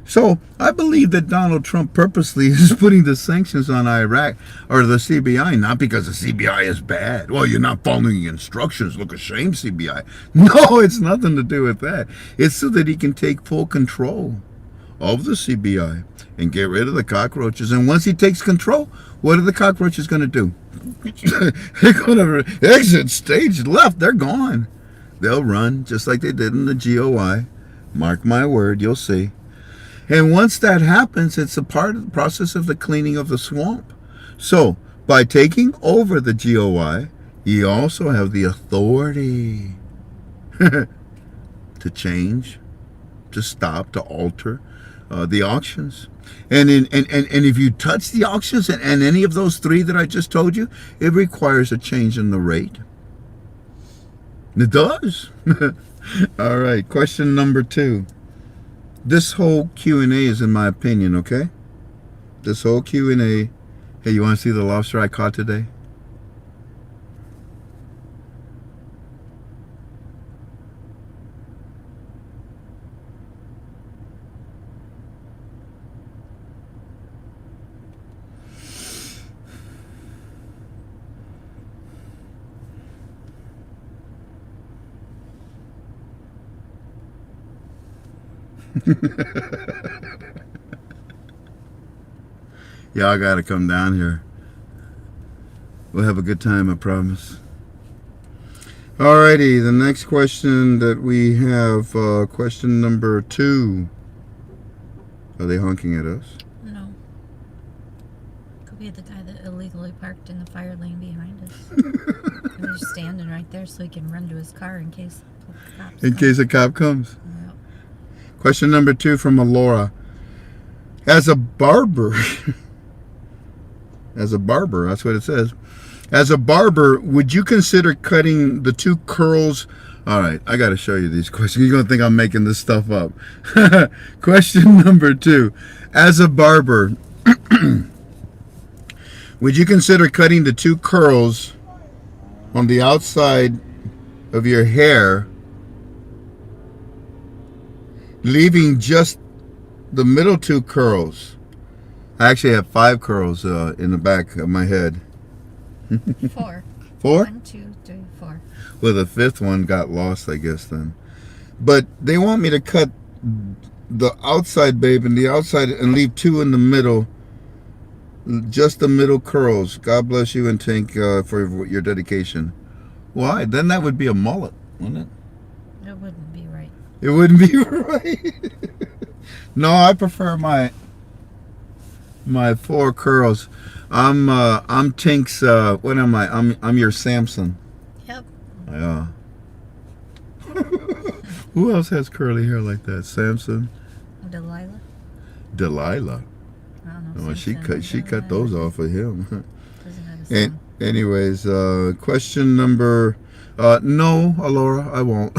So I believe that Donald Trump purposely is putting the sanctions on Iraq or the CBI, not because the CBI is bad. Well, you're not following instructions. Look ashamed, CBI. No, it's nothing to do with that. It's so that he can take full control of the CBI and get rid of the cockroaches. And once he takes control, what are the cockroaches going to do? They're going to exit stage left. They're gone. They'll run just like they did in the GOI. Mark my word, you'll see. And once that happens, it's a part of the process of the cleaning of the swamp. So, by taking over the GOI, you also have the authority to change, to stop, to alter the auctions. And if you touch the auctions and any of those 3 that I just told you, it requires a change in the rate. It does. All right, question number 2. This whole Q&A is in my opinion, okay? This whole Q&A. Hey, you want to see the lobster I caught today? Y'all gotta come down here. We'll have a good time, I promise. Alrighty, the next question that we have, question number 2. Are they honking at us? No. Could be the guy that illegally parked in the fire lane behind us. And he's just standing right there so he can run to his car in case the cops In case a cop comes. Yep. Question number 2 from Alora. As a barber, that's what it says. As a barber, would you consider cutting the 2 curls? All right, I got to show you these questions. You're going to think I'm making this stuff up. Question number 2. As a barber, would you consider cutting the 2 curls on the outside of your hair, leaving just the middle 2 curls? I actually have 5 curls in the back of my head. 4. 4? 1, 2, 3, 4. Well, the 5th one got lost, I guess, then. But they want me to cut the outside, babe, and the outside, and leave 2 in the middle. Just the middle curls. God bless you and Tink for your dedication. Why? Then that would be a mullet, wouldn't it? It wouldn't be right. It wouldn't be right. No, I prefer my 4 curls. I'm Tink's. What am I? I'm your Samson. Yep. Yeah. Who else has curly hair like that? Samson. Delilah. Delilah. I don't know. Oh, she Simpson, cut those off of him. Doesn't have a And son. anyways, question number. No, Alora, I won't.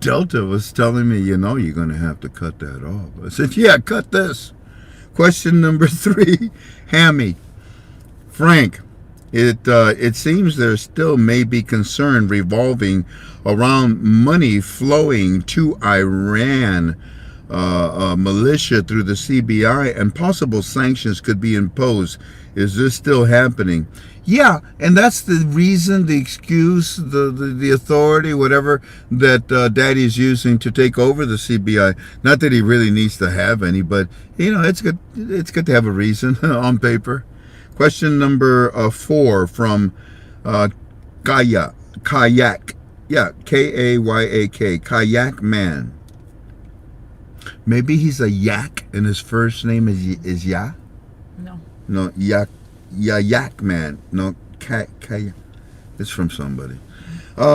Delta was telling me, you're going to have to cut that off. I said, yeah, cut this. Question number 3, Hammy. Frank, it seems there still may be concern revolving around money flowing to Iran militia through the CBI, and possible sanctions could be imposed. Is this still happening? Yeah, and that's the reason, the excuse, the authority, whatever, that Daddy is using to take over the CBI. Not that he really needs to have any, but it's good. It's good to have a reason on paper. Question number 4 from Kayak. Yeah, Kayak. Kayak Man. Maybe he's a yak and his first name is Ya? No. No, Yak Man. No, Kayak. It's from somebody.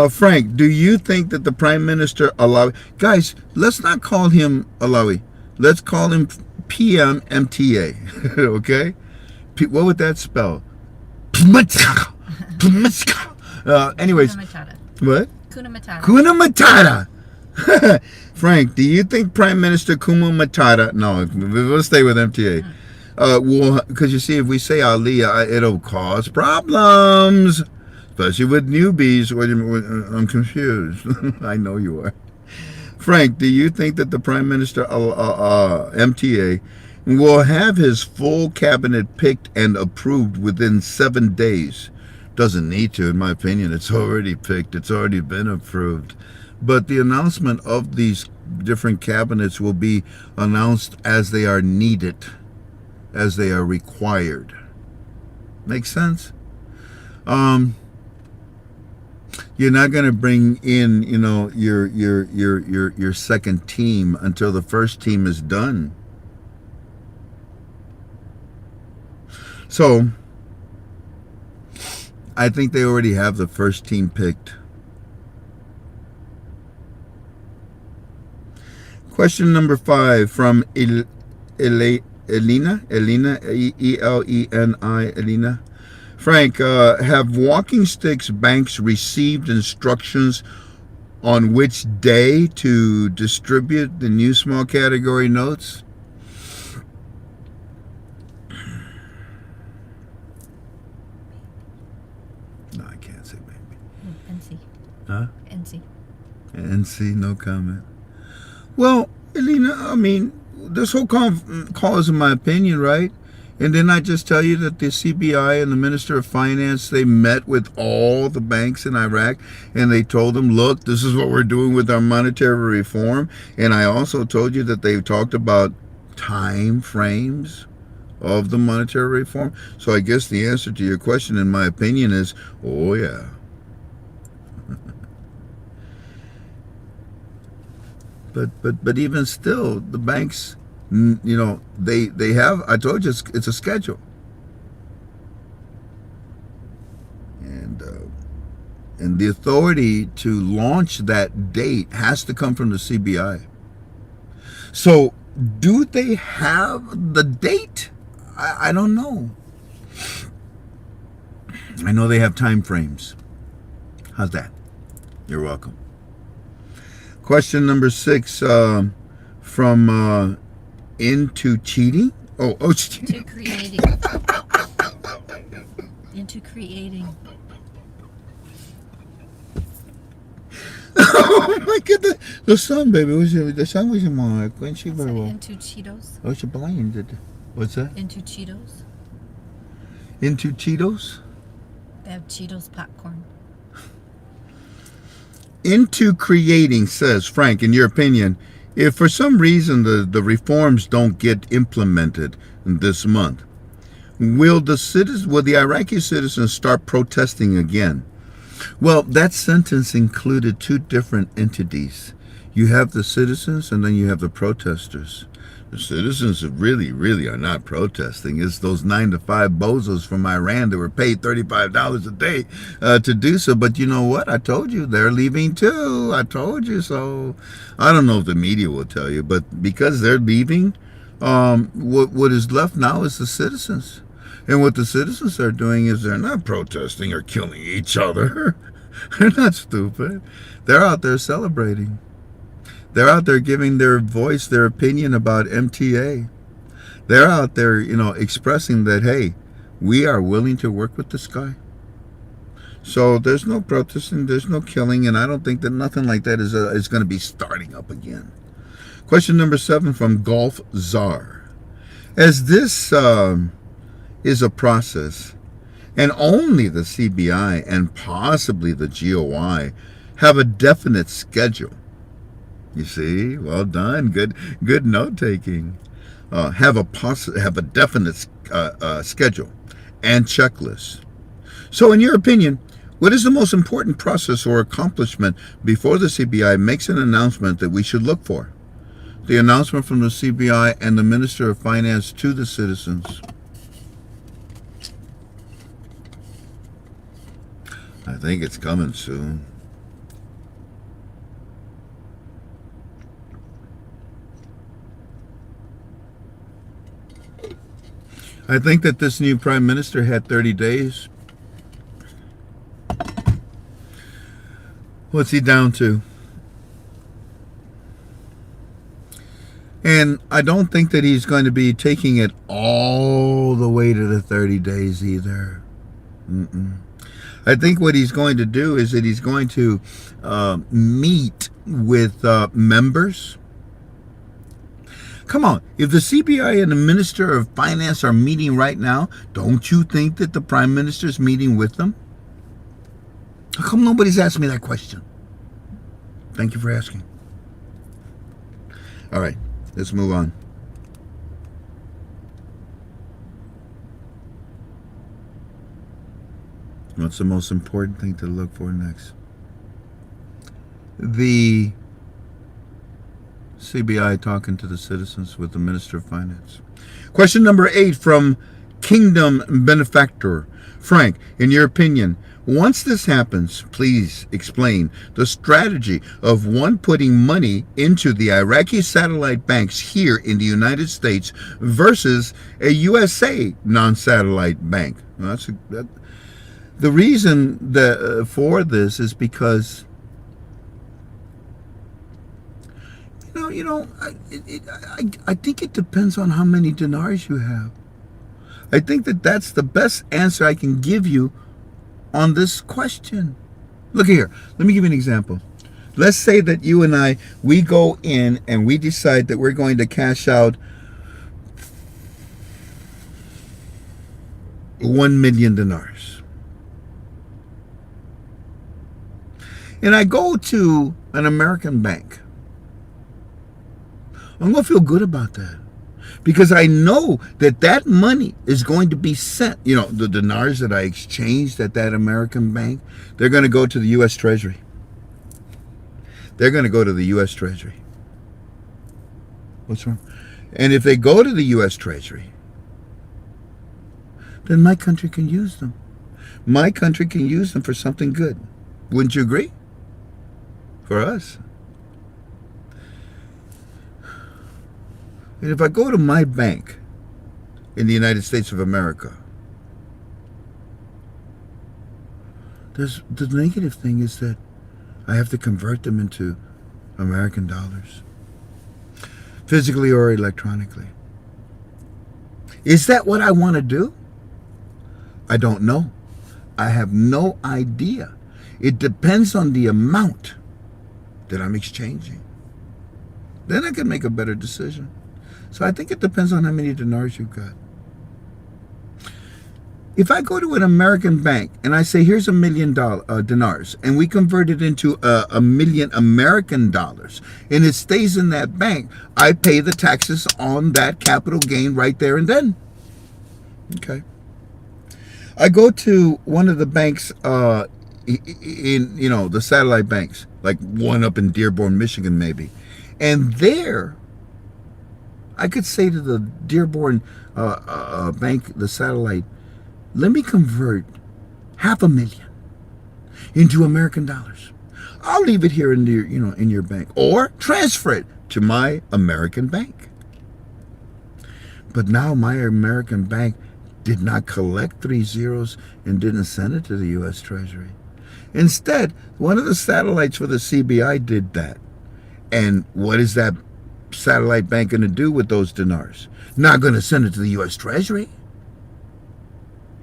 Frank, do you think that the Prime Minister Alawi... Guys, let's not call him Alawi. Let's call him PMMTA. Okay? What would that spell? Anyways. Kuna Matata. What? Kuna Matata. Kuna Matata. Frank, do you think Prime Minister Kuna Matata... No, we'll stay with MTA. Well, because you see, if we say Aliyah, it'll cause problems. Especially with newbies. I'm confused. I know you are. Frank, do you think that the Prime Minister MTA will have his full cabinet picked and approved within 7 days? Doesn't need to, in my opinion. It's already picked. It's already been approved. But the announcement of these different cabinets will be announced as they are needed, as they are required. Make sense? You're not going to bring in, your second team until the first team is done. So, I think they already have the first team picked. Question number 5 from Elena, Eleni, Elena. Frank, have walking sticks banks received instructions on which day to distribute the new small category notes? No, I can't say maybe. NC. Huh? NC. NC, no comment. Well, Elena, I mean, this whole call is in my opinion, right? And didn't I just tell you that the CBI and the Minister of Finance, they met with all the banks in Iraq and they told them, look, this is what we're doing with our monetary reform. And I also told you that they talked about time frames of the monetary reform. So I guess the answer to your question, in my opinion, is, oh yeah. But even still, the banks, they have, I told you, it's a schedule. And the authority to launch that date has to come from the CBI. So do they have the date? I don't know. I know they have time frames. How's that? You're welcome. Question number 6 from Into Cheating. Into creating. Into creating. Oh my goodness. The sun, baby. The sun was in my when she very well. Into Cheetos. Oh, she blinded. What's that? Into Cheetos. Into Cheetos? They have Cheetos popcorn. Into creating, says Frank, in your opinion, if for some reason the reforms don't get implemented this month, will the Iraqi citizens start protesting again? Well, that sentence included 2 different entities. You have the citizens and then you have the protesters. The citizens really, really are not protesting. It's those 9-to-5 bozos from Iran that were paid $35 a day to do so. But you know what? I told you they're leaving too. I told you so. I don't know if the media will tell you, but because they're leaving, What is left now is the citizens. And what the citizens are doing is they're not protesting or killing each other. They're not stupid. They're out there celebrating. They're out there giving their voice, their opinion about MTA. They're out there, expressing that, hey, we are willing to work with this guy. So there's no protesting, there's no killing, and I don't think that nothing like that is going to be starting up again. Question number 7 from Golf Czar. As this is a process, and only the CBI and possibly the GOI have a definite schedule. You see, well done, good note taking. Have a definite schedule and checklist. So, in your opinion, what is the most important process or accomplishment before the CBI makes an announcement that we should look for? The announcement from the CBI and the Minister of Finance to the citizens. I think it's coming soon. I think that this new Prime Minister had 30 days. What's he down to? And I don't think that he's going to be taking it all the way to the 30 days either. I think what he's going to do is that he's going to meet with members. Come on, if the CBI and the Minister of Finance are meeting right now, don't you think that the Prime Minister's meeting with them? How come nobody's asked me that question? Thank you for asking. All right, let's move on. What's the most important thing to look for next? The CBI talking to the citizens with the Minister of Finance. Question number 8 from Kingdom Benefactor. Frank, in your opinion, once this happens, please explain the strategy of one putting money into the Iraqi satellite banks here in the United States versus a USA non-satellite bank. Well, the reason for this is because I think it depends on how many dinars you have. I think that's the best answer I can give you on this question. Look here. Let me give you an example. Let's say that you and I, we go in and we decide that we're going to cash out 1 million dinars. And I go to an American bank. I'm going to feel good about that. Because I know that money is going to be sent. The dinars that I exchanged at that American bank, they're going to go to the U.S. Treasury. They're going to go to the U.S. Treasury. What's wrong? And if they go to the U.S. Treasury, then my country can use them. My country can use them for something good. Wouldn't you agree? For us. And if I go to my bank in the United States of America, the negative thing is that I have to convert them into American dollars, physically or electronically. Is that what I want to do? I don't know. I have no idea. It depends on the amount that I'm exchanging. Then I can make a better decision. So I think it depends on how many dinars you've got. If I go to an American bank and I say, here's $1 million dinars, and we convert it into $1 million American dollars, and it stays in that bank, I pay the taxes on that capital gain right there and then. Okay. I go to one of the banks in the satellite banks, like one up in Dearborn, Michigan, maybe, and there I could say to the Dearborn bank, the satellite, let me convert $500,000 into American dollars. I'll leave it here in your bank, or transfer it to my American bank. But now my American bank did not collect 3 zeros and didn't send it to the U.S. Treasury. Instead, one of the satellites for the CBI did that. And what is that satellite bank going to do with those dinars? Not going to send it to the U.S. Treasury.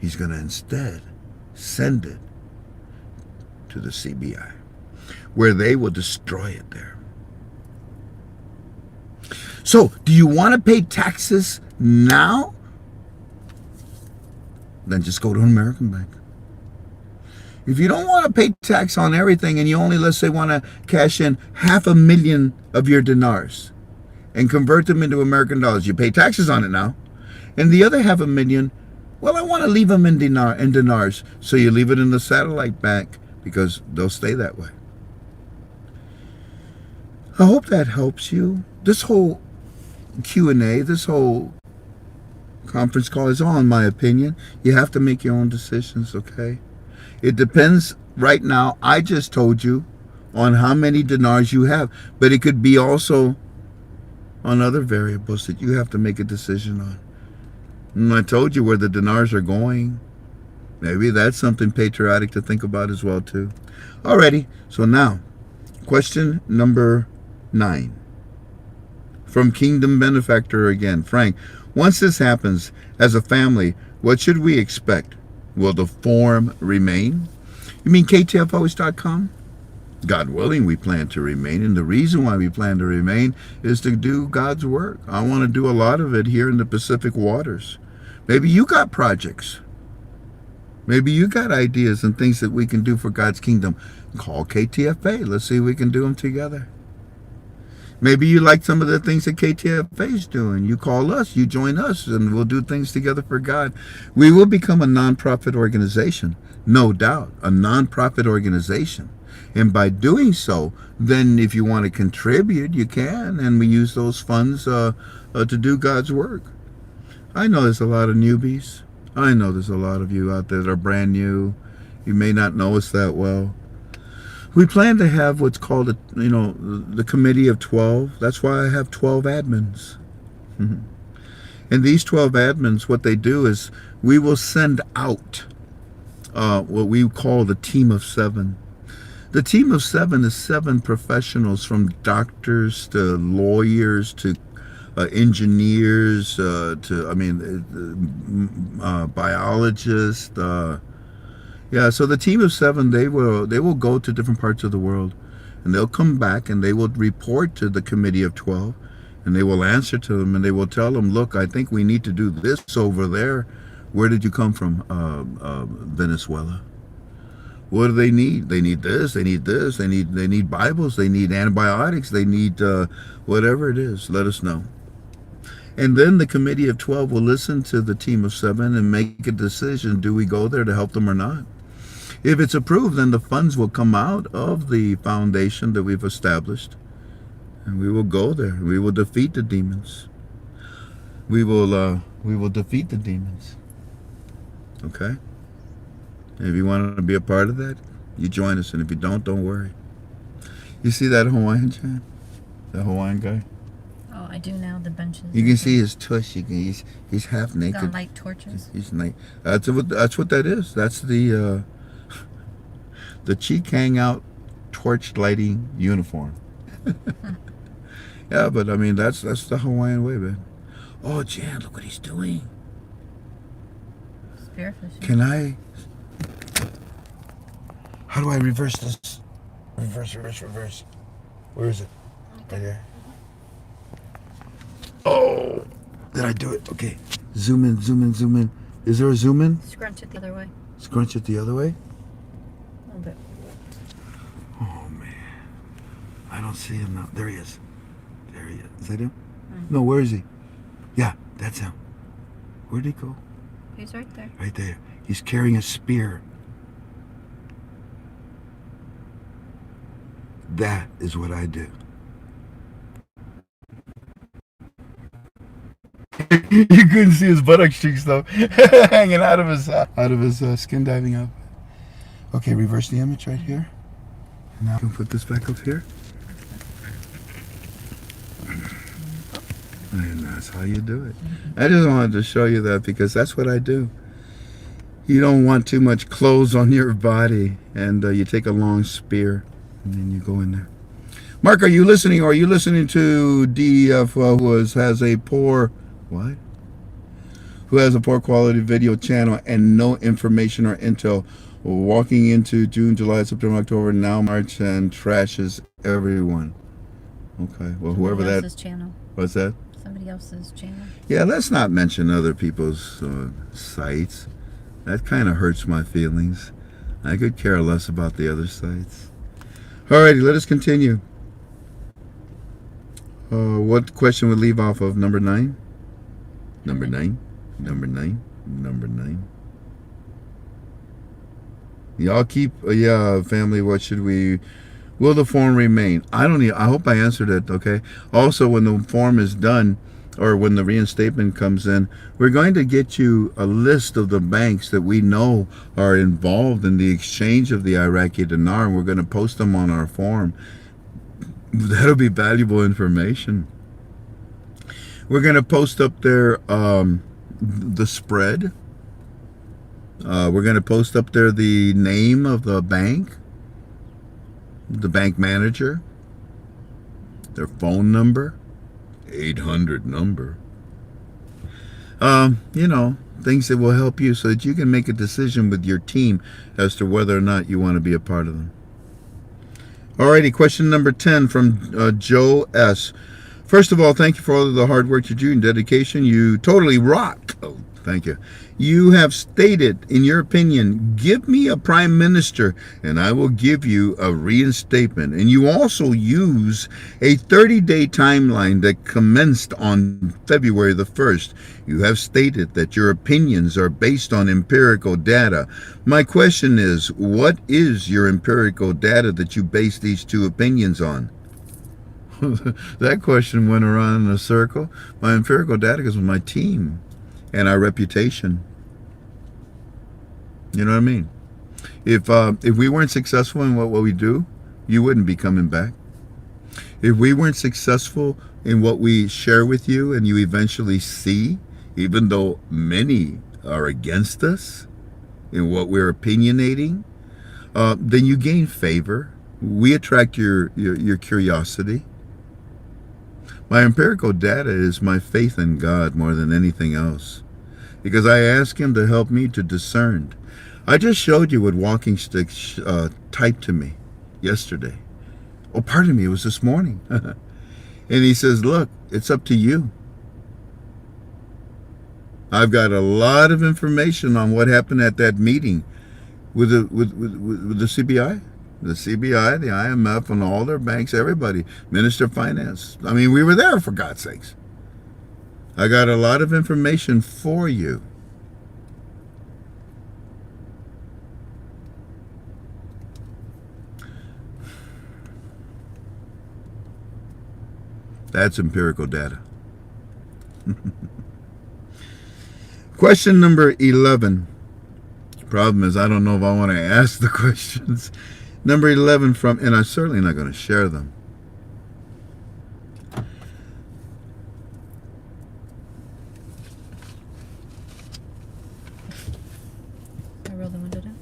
He's going to instead send it to the CBI, where they will destroy it there. So, do you want to pay taxes now? Then just go to an American bank. If you don't want to pay tax on everything and you only, let's say, want to cash in 500,000 of your dinars and convert them into American dollars, you pay taxes on it now. And the other 500,000, well, I want to leave them in dinars. So you leave it in the satellite bank because they'll stay that way. I hope that helps you. This whole Q&A, this whole conference call is all in my opinion. You have to make your own decisions, okay? It depends. Right now, I just told you on how many dinars you have, but it could be also on other variables that you have to make a decision on. And I told you where the dinars are going. Maybe that's something patriotic to think about as well, too. Alrighty, so now, question number 9. From Kingdom Benefactor again. Frank, once this happens, as a family, what should we expect? Will the form remain? You mean KTFOs.com? God willing, we plan to remain. And the reason why we plan to remain is to do God's work. I want to do a lot of it here in the Pacific waters. Maybe you got projects. Maybe you got ideas and things that we can do for God's kingdom. Call KTFA. Let's see if we can do them together. Maybe you like some of the things that KTFA is doing. You call us, you join us, and we'll do things together for God. We will become a nonprofit organization, no doubt, a nonprofit organization. And by doing so, then if you want to contribute, you can, and we use those funds to do God's work. I know there's a lot of newbies. I know there's a lot of you out there that are brand new. You may not know us that well. We plan to have what's called, the Committee of 12. That's why I have 12 admins. And these 12 admins, what they do is we will send out what we call the Team of 7. The Team of 7 is 7 professionals, from doctors to lawyers to engineers biologists. So the Team of 7, they will go to different parts of the world, and they'll come back and they will report to the Committee of 12, and they will answer to them, and they will tell them, look, I think we need to do this over there. Where did you come from? Venezuela. What do they need? They need this. They need this. They need Bibles. They need antibiotics. They need whatever it is. Let us know. And then the Committee of 12 will listen to the Team of 7 and make a decision. Do we go there to help them or not? If it's approved, then the funds will come out of the foundation that we've established. And we will go there. We will defeat the demons. We will defeat the demons. Okay? If you want to be a part of that, you join us. And if you don't worry. You see that Hawaiian chant? The Hawaiian guy? Oh, I do now. The benches. You can see his tush. He's half naked. Got light torches. He's naked. That's what that is. That's the Cheek Hangout torch lighting uniform. Yeah, but I mean that's the Hawaiian way, man. Oh, Jan, look what he's doing. Spearfishing. Can I? How do I reverse this? Reverse. Where is it? Right there. Oh, did I do it? Okay. Zoom in. Is there a zoom in? Scrunch it the other way. Scrunch it the other way? A little bit. Oh, man. I don't see him now. There he is. Is that him? No, where is he? Yeah, that's him. Where'd he go? He's right there. Right there. He's carrying a spear. That is what I do. You couldn't see his buttock cheeks though, hanging out of his skin diving outfit. Okay, reverse the image right here. Now I can put this back up here. And that's how you do it. I just wanted to show you that because that's what I do. You don't want too much clothes on your body, and you take a long spear, and then you go in there. Mark, are you listening, or are you listening to DF has a poor, what? Who has a poor quality video channel and no information or intel, walking into June, July, September, October, now March, and trashes everyone. Okay, well, whoever Somebody that... else's channel. What's that? Somebody else's channel. Yeah, let's not mention other people's sites. That kind of hurts my feelings. I could care less about the other sites. Alrighty, let us continue. What question would leave off of number 9? Number 9? Number 9? Number 9? Y'all keep, yeah, family, what should we... Will the form remain? I hope I answered it, okay? Also, when the form is done, or when the reinstatement comes in, we're going to get you a list of the banks that we know are involved in the exchange of the Iraqi dinar, and we're going to post them on our form. That'll be valuable information. We're going to post up there the spread. We're going to post up there the name of the bank, the bank manager, their phone number, 800 number. You know, things that will help you so that you can make a decision with your team as to whether or not you want to be a part of them. Alrighty, question number 10 from Joe S. First of all, thank you for all of the hard work you do and dedication. You totally rock. Oh, thank you. You have stated, in your opinion, give me a prime minister and I will give you a reinstatement. And you also use a 30-day timeline that commenced on February the 1st. You have stated that your opinions are based on empirical data. My question is, what is your empirical data that you base these two opinions on? That question went around in a circle. My empirical data is my team and our reputation. You know what I mean? If we weren't successful in what we do, you wouldn't be coming back. If we weren't successful in what we share with you and you eventually see, even though many are against us in what we're opinionating, then you gain favor. We attract your curiosity. My empirical data is my faith in God more than anything else, because I ask Him to help me to discern. I just showed you what walking sticks typed to me yesterday. Oh, pardon me, it was this morning. And he says, look, it's up to you. I've got a lot of information on what happened at that meeting with the CBI. The CBI, the IMF, and all their banks, everybody, Minister of Finance. I mean, we were there, for God's sakes. I got a lot of information for you. That's empirical data. Question number 11. Problem is, I don't know if I want to ask the questions. Number 11 from, and I'm certainly not going to share them. I roll the window down.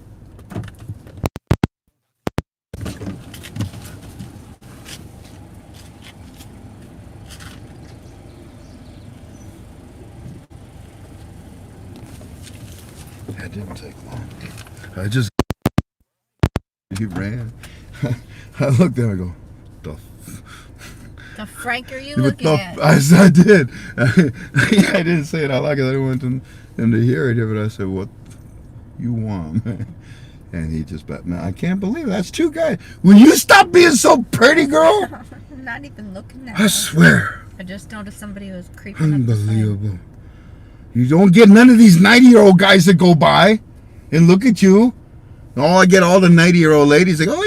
That didn't take long. I just... He ran. I looked there and I go, The Frank are you looking at? I did. I didn't say it out loud because I didn't want him to hear it, but I said, what you want, man? And he just, man, I can't believe it. That's two guys. Will you stop being so pretty, girl? I'm not even looking at I swear. I just noticed somebody was creeping up the side. Unbelievable. You don't get none of these 90-year-old guys that go by and look at you. Oh, I get all the 90-year-old ladies like, oh,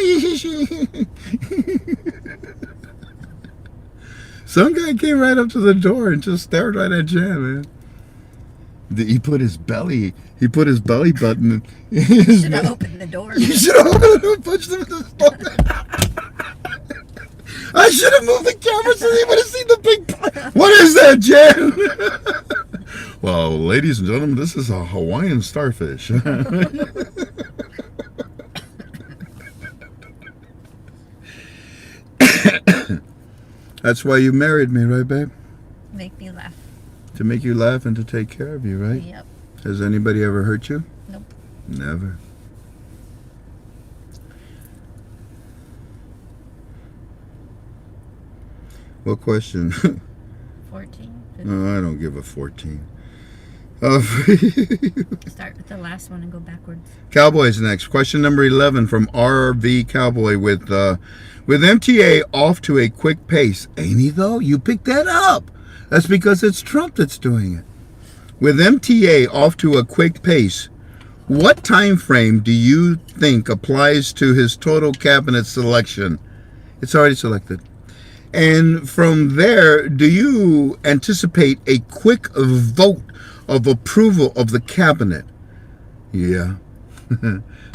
some guy came right up to the door and just stared right at Jan, man. He put his belly button. You should have opened the door. You should have opened the door and punched him in the stomach. I should have moved the camera so they would have seen the big pot. What is that, Jen? Well, ladies and gentlemen, this is a Hawaiian starfish. That's why you married me, right, babe? Make me laugh. To make you laugh and to take care of you, right? Yep. Has anybody ever hurt you? Nope. Never. What question? 14. No, I don't give a 14. Start with the last one and go backwards. Cowboys next. Question number 11 from RV Cowboy with MTA off to a quick pace. Ain't he though? You picked that up. That's because it's Trump that's doing it. With MTA off to a quick pace, what time frame do you think applies to his total cabinet selection? It's already selected. And from there, do you anticipate a quick vote of approval of the cabinet? Yeah.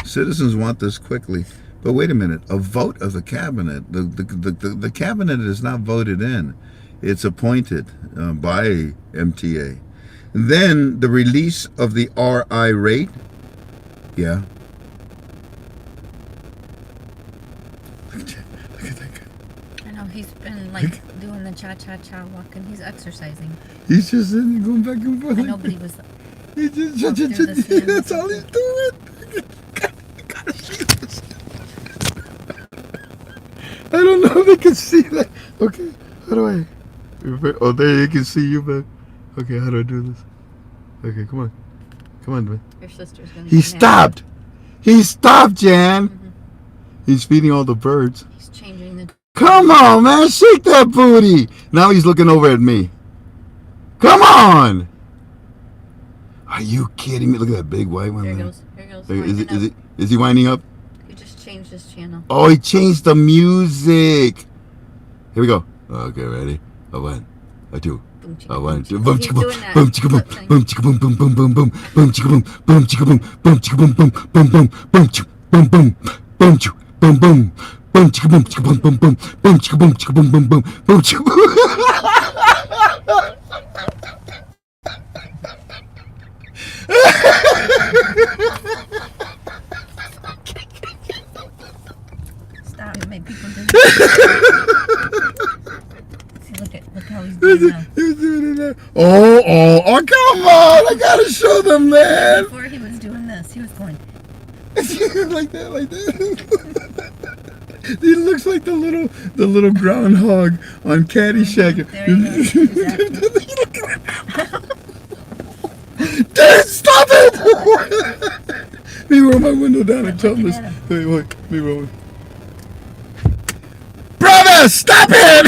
Citizens want this quickly. But wait a minute, a vote of the cabinet. The cabinet is not voted in. It's appointed by MTA. Then the release of the RI rate. Yeah. Look at that guy. I know he's been like doing the cha-cha-cha walking. He's exercising. He's just sitting going back and forth. I know, but he was. He just, that's all he's doing. Gotta see this. I don't know if they can see that. Okay, how do I? Oh, there you can see you, man. Okay, how do I do this? Okay, come on, man. Your sister's gonna. He stopped. He stopped, Jan. Mm-hmm. He's feeding all the birds. He's changing the. Come on, man, shake that booty. Now he's looking over at me. Come on. Are you kidding me? Look at that big white one. Here there. goes. Here goes. Is he winding up? He just changed his channel. Oh, he changed the music. Here we go. Okay, ready? A one, a two. A one, two. Boom, chicka, boom, boom, chicka, boom, boom, chicka, boom, boom, boom, boom, boom, boom, chicka, boom, boom, chicka, boom, boom, chicka, boom, boom, boom, boom, boom, chicka, boom, boom, boom, chicka, boom, boom, boom, chicka, boom, chicka, boom, boom, boom, boom, chicka, boom, chicka, boom, boom, boom, boom, chicka, boom. Stop! You make people do that. See, look how he's doing now. He's doing it now. Oh, come on! I gotta show them, man. Before he was doing this, he was going. like that. He looks like the little groundhog on Caddyshack. There he goes. Dad, stop it! Let me roll my window down and tell him this. Wait, let me roll it. Brother, stop it!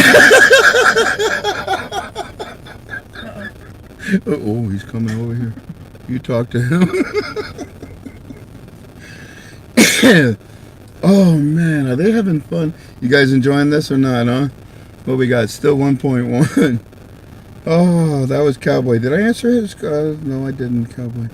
Oh, he's coming over here. You talk to him. Oh man, are they having fun? You guys enjoying this or not, huh? What we got? Still 1.1. Oh, that was Cowboy. Did I answer his? No, I didn't. Cowboy.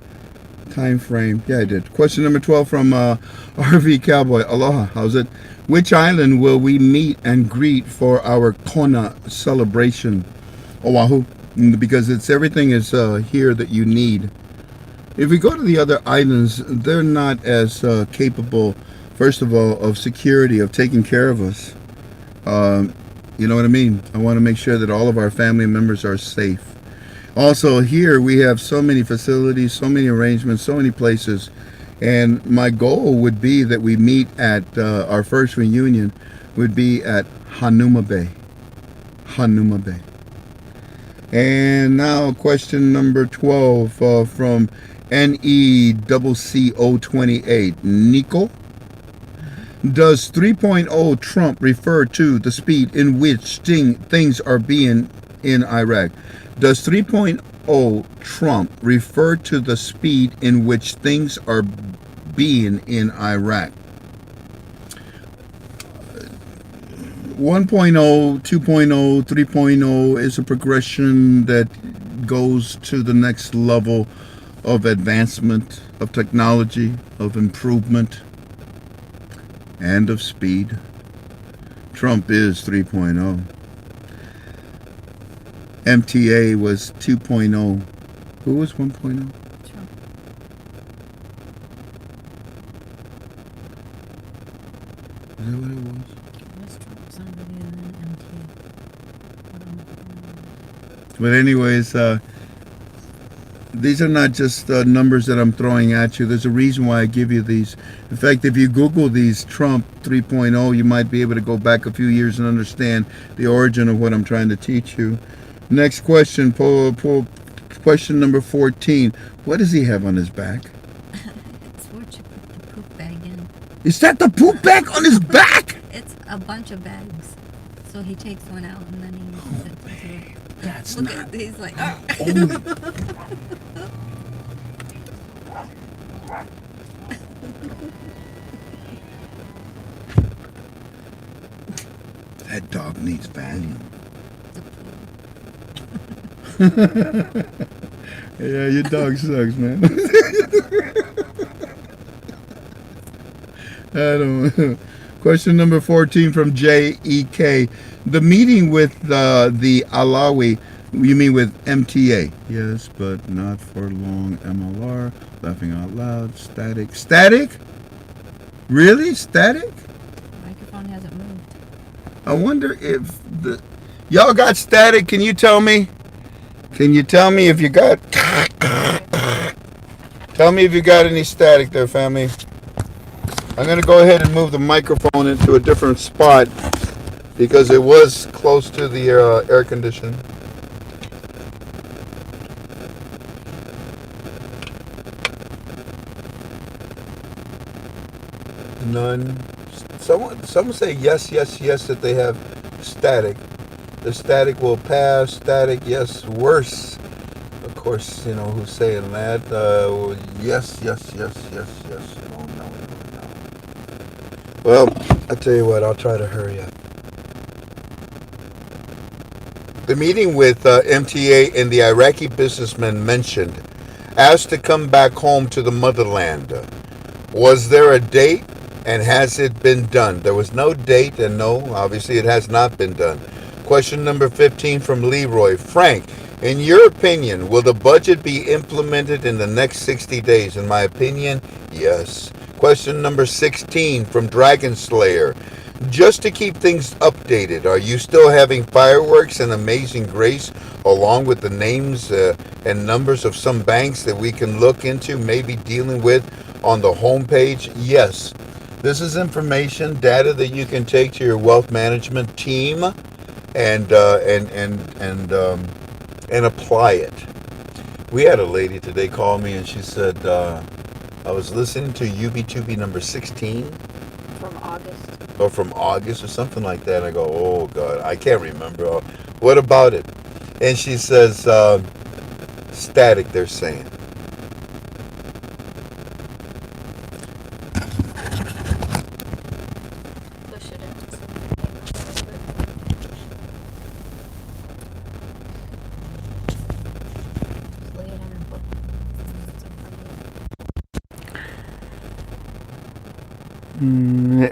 Time frame. Yeah, I did. Question number 12 from RV Cowboy. Aloha. How's it? Which island will we meet and greet for our Kona celebration? Oahu. Because everything is here that you need. If we go to the other islands, they're not as capable, first of all, of security, of taking care of us. You know what I mean? I want to make sure that all of our family members are safe. Also, here we have so many facilities, so many arrangements, so many places. And my goal would be that we meet at our first reunion would be at Hanuma Bay. Hanuma Bay. And now question number 12 from NECCO28. Nico? Does 3.0 Trump refer to the speed in which things are being in Iraq? Does 3.0 Trump refer to the speed in which things are being in Iraq? 1.0, 2.0, 3.0 is a progression that goes to the next level of advancement, of technology, of improvement, and of speed. Trump is 3.0. MTA was 2.0. Who was 1.0? Trump. Is that what it was? It was Trump, somebody, and then MT. But anyways, these are not just numbers that I'm throwing at you. There's a reason why I give you these. In fact, if you Google these Trump 3.0, you might be able to go back a few years and understand the origin of what I'm trying to teach you. Next question, question number 14. What does he have on his back? It's where you put the poop bag in. Is that the poop bag on his back? It's a bunch of bags. So he takes one out and then he puts it into it. That's Look not. at, he's like, That dog needs Valium. Yeah, your dog sucks, man. I don't know. Question number 14 from J.E.K. The meeting with the Alawi, you mean with MTA? Yes, but not for long. MLR, laughing out loud. Static. Static? Really? Static? microphone hasn't moved. I wonder if the... Y'all got static? Can you tell me? Can you tell me if you got... Tell me if you got any static there, family. I'm going to go ahead and move the microphone into a different spot because it was close to the air conditioning. None. Someone say yes, yes, yes that they have static. The static will pass. Static, yes, worse. Of course, you know who's saying that. Yes, yes, yes, yes, yes. No, no, no, no. Well, I tell you what, I'll try to hurry up. The meeting with MTA and the Iraqi businessman mentioned asked to come back home to the motherland. Was there a date, and has it been done? There was no date, and no, obviously it has not been done. Question number 15 from Leroy. Frank, in your opinion, will the budget be implemented in the next 60 days? In my opinion, yes. Question number 16 from Dragon Slayer. Just to keep things updated, are you still having fireworks and Amazing Grace along with the names and numbers of some banks that we can look into, maybe dealing with on the homepage? Yes. This is information, data that you can take to your wealth management team and apply it. We had a lady today call me and she said, I was listening to UB2B number 16. From August. Or from August or something like that. I go, oh God, I can't remember. What about it? And she says, static, they're saying. Push it in. Just lay it on her book.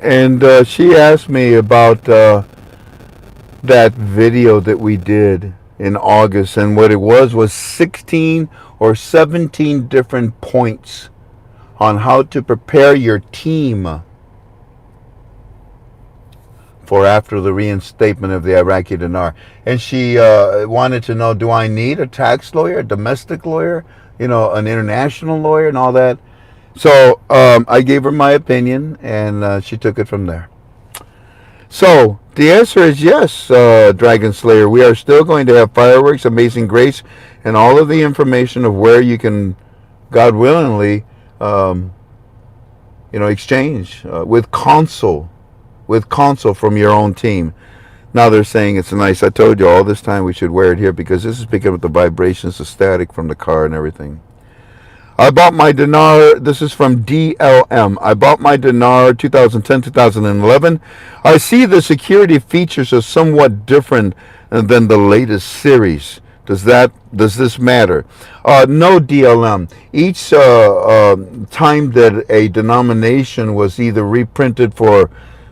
And she asked me about that video that we did in August, and what it was 16 or 17 different points on how to prepare your team for after the reinstatement of the Iraqi dinar. And she wanted to know, do I need a tax lawyer, a domestic lawyer, an international lawyer and all that? So I gave her my opinion, and she took it from there. So the answer is yes, Dragon Slayer. We are still going to have fireworks, Amazing Grace, and all of the information of where you can, God willingly, exchange with console from your own team. Now they're saying it's nice. I told you all this time we should wear it here because this is picking up the vibrations, the static from the car and everything. I bought my dinar, this is from DLM. I bought my dinar 2010, 2011. I see the security features are somewhat different than the latest series. Does this matter? No, DLM. Each time that a denomination was either reprinted for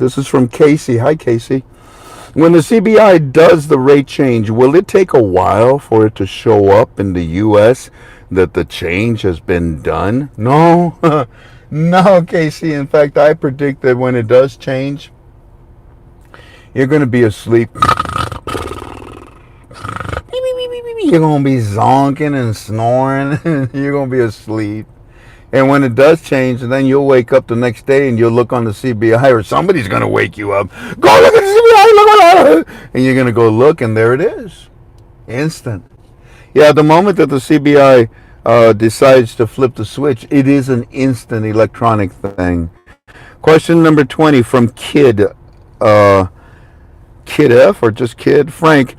This is from Casey. Hi, Casey. When the CBI does the rate change, will it take a while for it to show up in the U.S. that the change has been done? No. No, Casey. In fact, I predict that when it does change, you're going to be asleep. You're going to be zonking and snoring. You're going to be asleep. And when it does change, then you'll wake up the next day and you'll look on the CBI, or somebody's going to wake you up. Go look at the CBI, look at it. And you're going to go look, and there it is. Instant. Yeah, the moment that the CBI decides to flip the switch, it is an instant electronic thing. Question number 20 from Kid F, or just Kid Frank.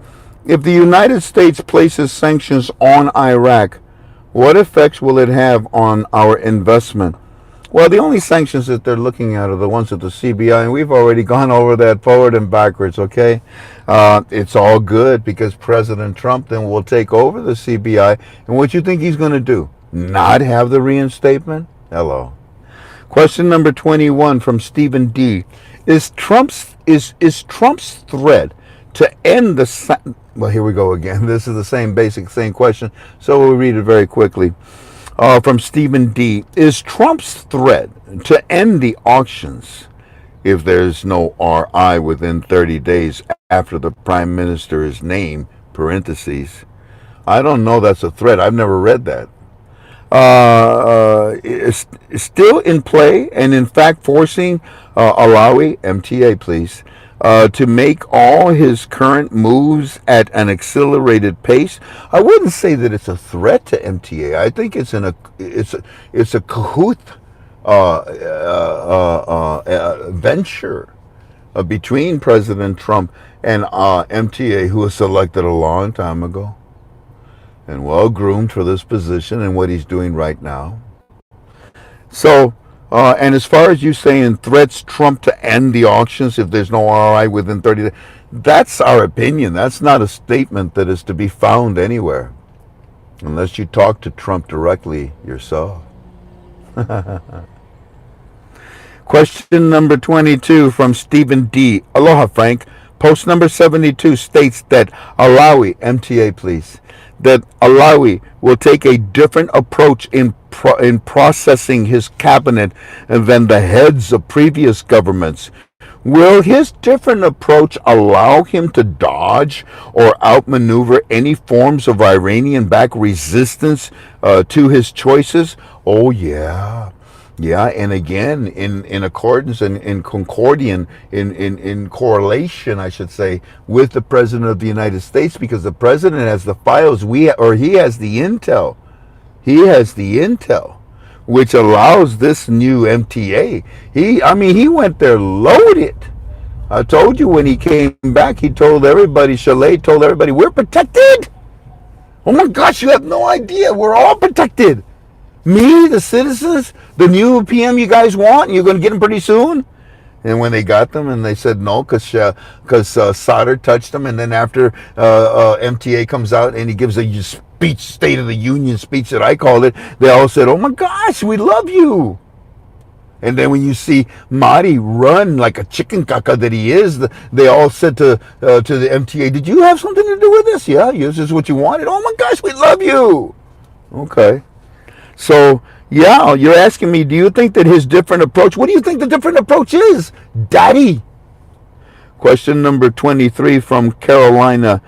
If the United States places sanctions on Iraq, what effects will it have on our investment? Well, the only sanctions that they're looking at are the ones at the CBI, and we've already gone over that forward and backwards, okay? It's all good because President Trump then will take over the CBI, and what you think he's going to do? Not have the reinstatement? Hello. Question number 21 from Stephen D. Is Trump's threat to end the... Well, here we go again. This is the same question, so we'll read it very quickly. From Stephen D. Is Trump's threat to end the auctions if there's no RI within 30 days after the Prime Minister is named, parentheses? I don't know that's a threat. I've never read that. Is still in play and in fact forcing Alawi, MTA please, to make all his current moves at an accelerated pace. I wouldn't say that it's a threat to MTA. I think it's a cahoot venture between President Trump and MTA, who was selected a long time ago and well groomed for this position and what he's doing right now. So, and as far as you saying threats Trump to end the auctions if there's no RI within 30 days, that's our opinion. That's not a statement that is to be found anywhere, unless you talk to Trump directly yourself. Question number 22 from Stephen D. Aloha, Frank. Post number 72 states that Alawi, MTA please, that Alawi will take a different approach in processing his cabinet than the heads of previous governments. Will his different approach allow him to dodge or outmaneuver any forms of Iranian-backed resistance to his choices? Oh, yeah. Yeah, and again, in accordance and in concordian, in correlation, I should say, with the President of the United States, because the President has the files, he has the intel. He has the intel, which allows this new MTA. He went there loaded. I told you when he came back, he told everybody, Chalet told everybody, we're protected. Oh my gosh, you have no idea. We're all protected. Me, the citizens, the new PM you guys want, and you're going to get them pretty soon. And when they got them, and they said no, because Sauter touched them, and then after MTA comes out and he gives a speech, State of the Union speech that I called it, they all said, oh my gosh, we love you. And then when you see Marty run like a chicken caca that he is, they all said to the MTA, did you have something to do with this? Yeah, this is what you wanted. Oh my gosh, we love you. Okay. So, yeah, you're asking me, do you think that his different approach, what do you think the different approach is, Daddy? Question number 23 from Carolina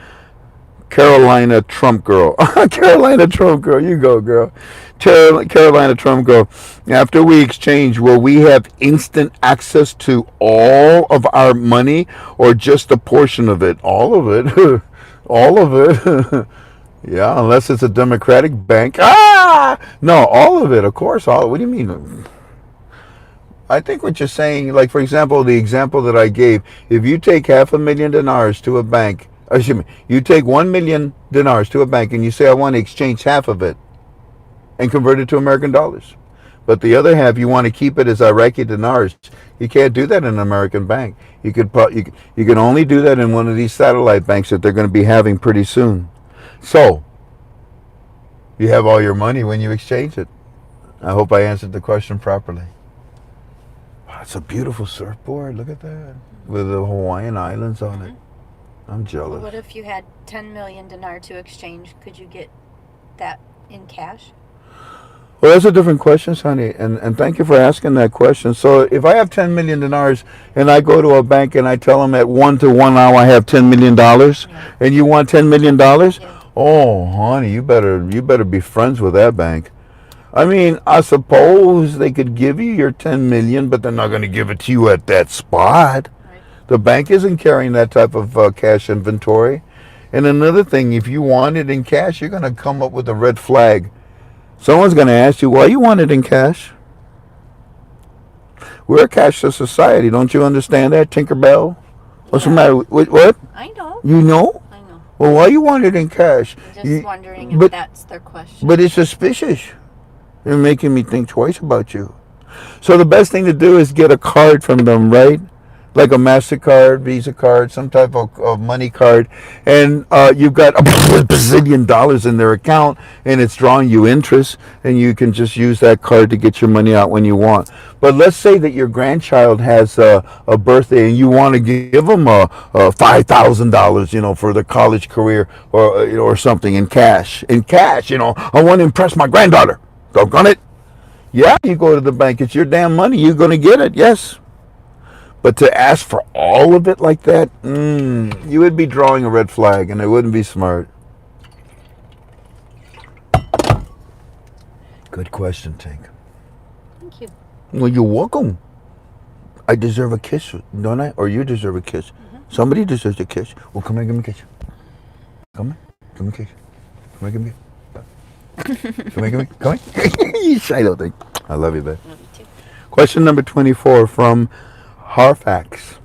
Trump girl. Carolina Trump girl, you go, girl. Carolina Trump girl. After we exchange, will we have instant access to all of our money or just a portion of it? All of it. All of it. Yeah, unless it's a Democratic bank. No, all of it, of course. What do you mean? I think what you're saying, like, for example, the example that I gave, if you take $500,000 to a bank, you take $1 million to a bank and you say, I want to exchange half of it and convert it to American dollars. But the other half, you want to keep it as Iraqi dinars. You can't do that in an American bank. You can only do that in one of these satellite banks that they're going to be having pretty soon. So, you have all your money when you exchange it. I hope I answered the question properly. It's a beautiful surfboard. Look at that. With the Hawaiian Islands on it. I'm jealous. What if you had 10 million dinar to exchange? Could you get that in cash? Well, that's a different question, honey, and thank you for asking that question. So if I have 10 million dinars and I go to a bank and I tell them at 1 to 1 hour I have $10 million, and you want $10 million, oh, honey, you better be friends with that bank. I mean, I suppose they could give you your 10 million, but they're not going to give it to you at that spot. The bank isn't carrying that type of cash inventory. And another thing, if you want it in cash, you're going to come up with a red flag. Someone's going to ask you, why you want it in cash? We're a cashless society. Don't you understand that, Tinkerbell? What's the matter? What? I know. You know? I know. Well, why you want it in cash? I'm just wondering if that's their question. But it's suspicious. They're making me think twice about you. So the best thing to do is get a card from them, right? Like a MasterCard, Visa card, some type of money card. And you've got a bazillion dollars in their account, and it's drawing you interest, and you can just use that card to get your money out when you want. But let's say that your grandchild has a birthday, and you want to give them a $5,000, for their college career or something in cash. In cash, I want to impress my granddaughter. Doggone it. Yeah, you go to the bank. It's your damn money. You're going to get it. Yes. But to ask for all of it like that, you would be drawing a red flag, and it wouldn't be smart. Good question, Tink. Thank you. Well, you're welcome. I deserve a kiss, don't I? Or you deserve a kiss. Somebody deserves a kiss. Well, come here, give me a kiss. Come here, give me a kiss. Come here, give me a kiss. Come here. You shy little thing. I love you, babe. Love you too. Question number 24 from Harfax.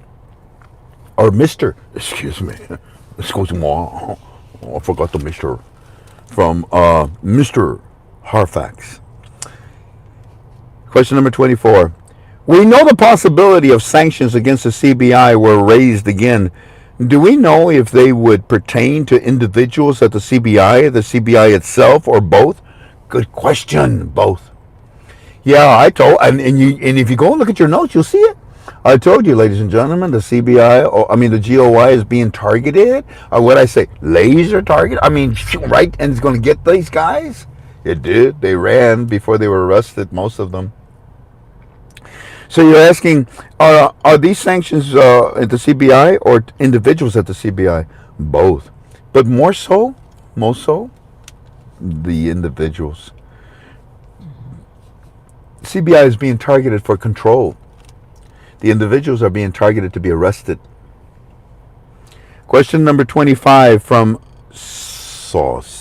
Or Mr. Excuse me. Excuse me. Oh, I forgot the Mr. From Mr. Harfax. Question number 24. We know the possibility of sanctions against the CBI were raised again. Do we know if they would pertain to individuals at the CBI itself, or both? Good question. Both. Yeah, I told, and if you go and look at your notes, you'll see it. I told you, ladies and gentlemen, the the GOI is being targeted. What I say, laser target? Right, and it's going to get these guys? It did. They ran before they were arrested, most of them. So you're asking, are these sanctions at the CBI or individuals at the CBI? Both. But most so, the individuals. CBI is being targeted for control. The individuals are being targeted to be arrested. Question number 25 from Saucy.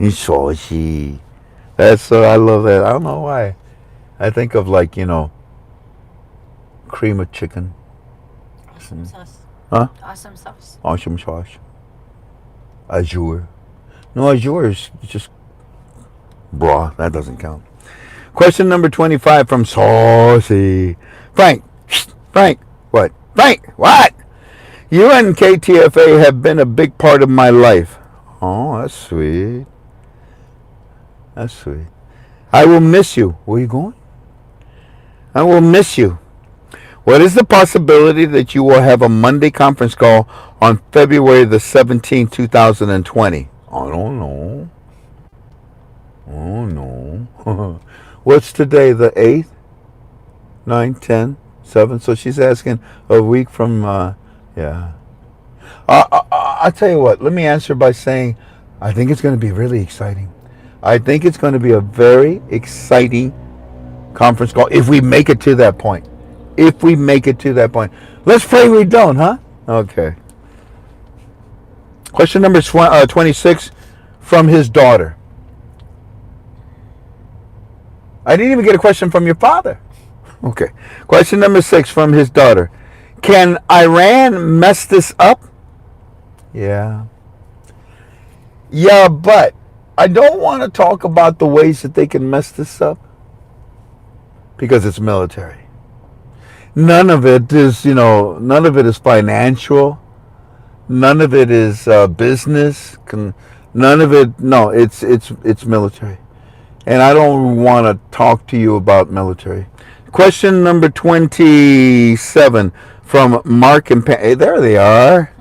Saucy. That's, I love that. I don't know why. I think of cream of chicken. Awesome sauce. Huh? Awesome sauce. Awesome sauce. Azure. No, azure is just broth. That doesn't count. Question number 25 from Saucy. Frank. What? Frank, what? You and KTFA have been a big part of my life. Oh, that's sweet. That's sweet. I will miss you. Where are you going? I will miss you. What is the possibility that you will have a Monday conference call on February the 17th, 2020? I don't know. Oh, no. What's today, the 8th? 9, 10, 7? So she's asking a week from, yeah. I'll tell you what. Let me answer by saying I think it's going to be really exciting. I think it's going to be a very exciting conference call if we make it to that point. If we make it to that point. Let's pray we don't, huh? Okay. Question number 26 from his daughter. I didn't even get a question from your father. Okay. Question number 6 from his daughter. Can Iran mess this up? Yeah. Yeah, but I don't want to talk about the ways that they can mess this up because it's military. None of it is financial. None of it is business. None of it. No, it's military. And I don't want to talk to you about military. Question number 27 from Mark and Pam. Hey, there they are.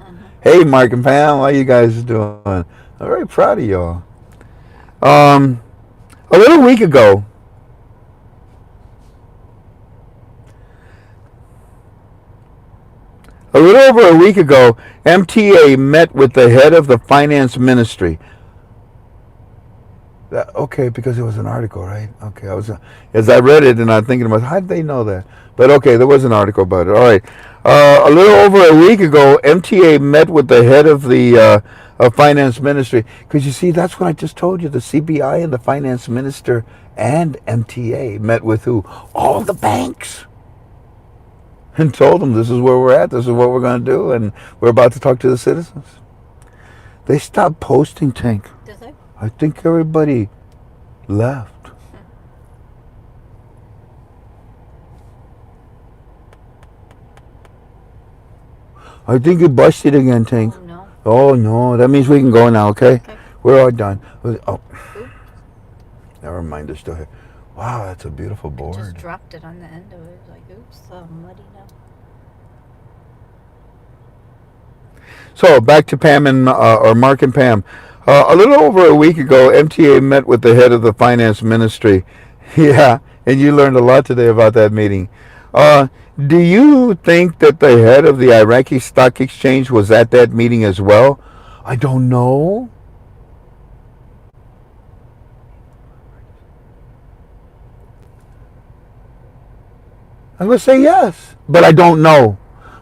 Hey, Mark and Pam, how you guys doing? I'm very proud of y'all. A little week ago, A little over a week ago, MTA met with the head of the finance ministry. Okay, because it was an article, right? Okay, as I read it and I'm thinking about how did they know that? But okay, there was an article about it. All right, a little over a week ago, MTA met with the head of the finance ministry. Because you see, that's what I just told you. The CBI and the finance minister and MTA met with who? All the banks. And told them this is where we're at, this is what we're going to do, and we're about to talk to the citizens. They stopped posting, Tank. Did they? I think everybody left. I think you busted again, Tank. Oh, no. Oh, no. That means we can go now, okay? Okay. We're all done. Oh, Oops. never mind. They're still here. Wow, that's a beautiful board. Just dropped it on the end of it. Like, oops, muddy now. So back to Pam and or Mark and Pam. A little over a week ago, MTA met with the head of the finance ministry. Yeah, and you learned a lot today about that meeting. Do you think that the head of the Iraqi stock exchange was at that meeting as well? I don't know. I'm going to say yes, but I don't know.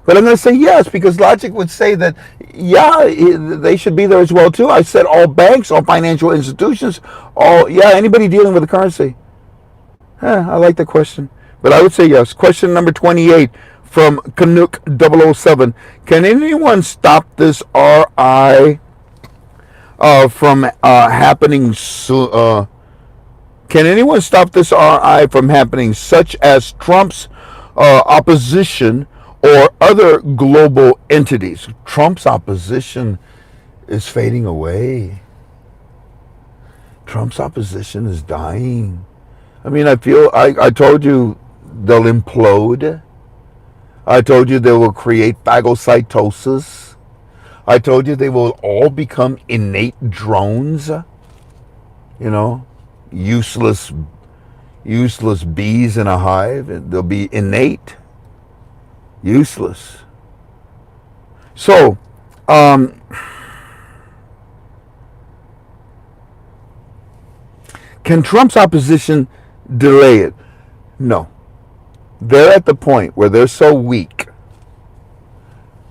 But I'm going to say yes because logic would say that, yeah, they should be there as well, too. I said all banks, all financial institutions, anybody dealing with the currency. I like the question. But I would say yes. Question number 28 from Canuck 007. Can anyone stop this RI from happening soon? Can anyone stop this RI from happening, such as Trump's opposition or other global entities? Trump's opposition is fading away. Trump's opposition is dying. I mean, I told you they'll implode. I told you they will create phagocytosis. I told you they will all become innate drones. Useless bees in a hive. They'll be innate. Useless. So, can Trump's opposition delay it? No. They're at the point where they're so weak.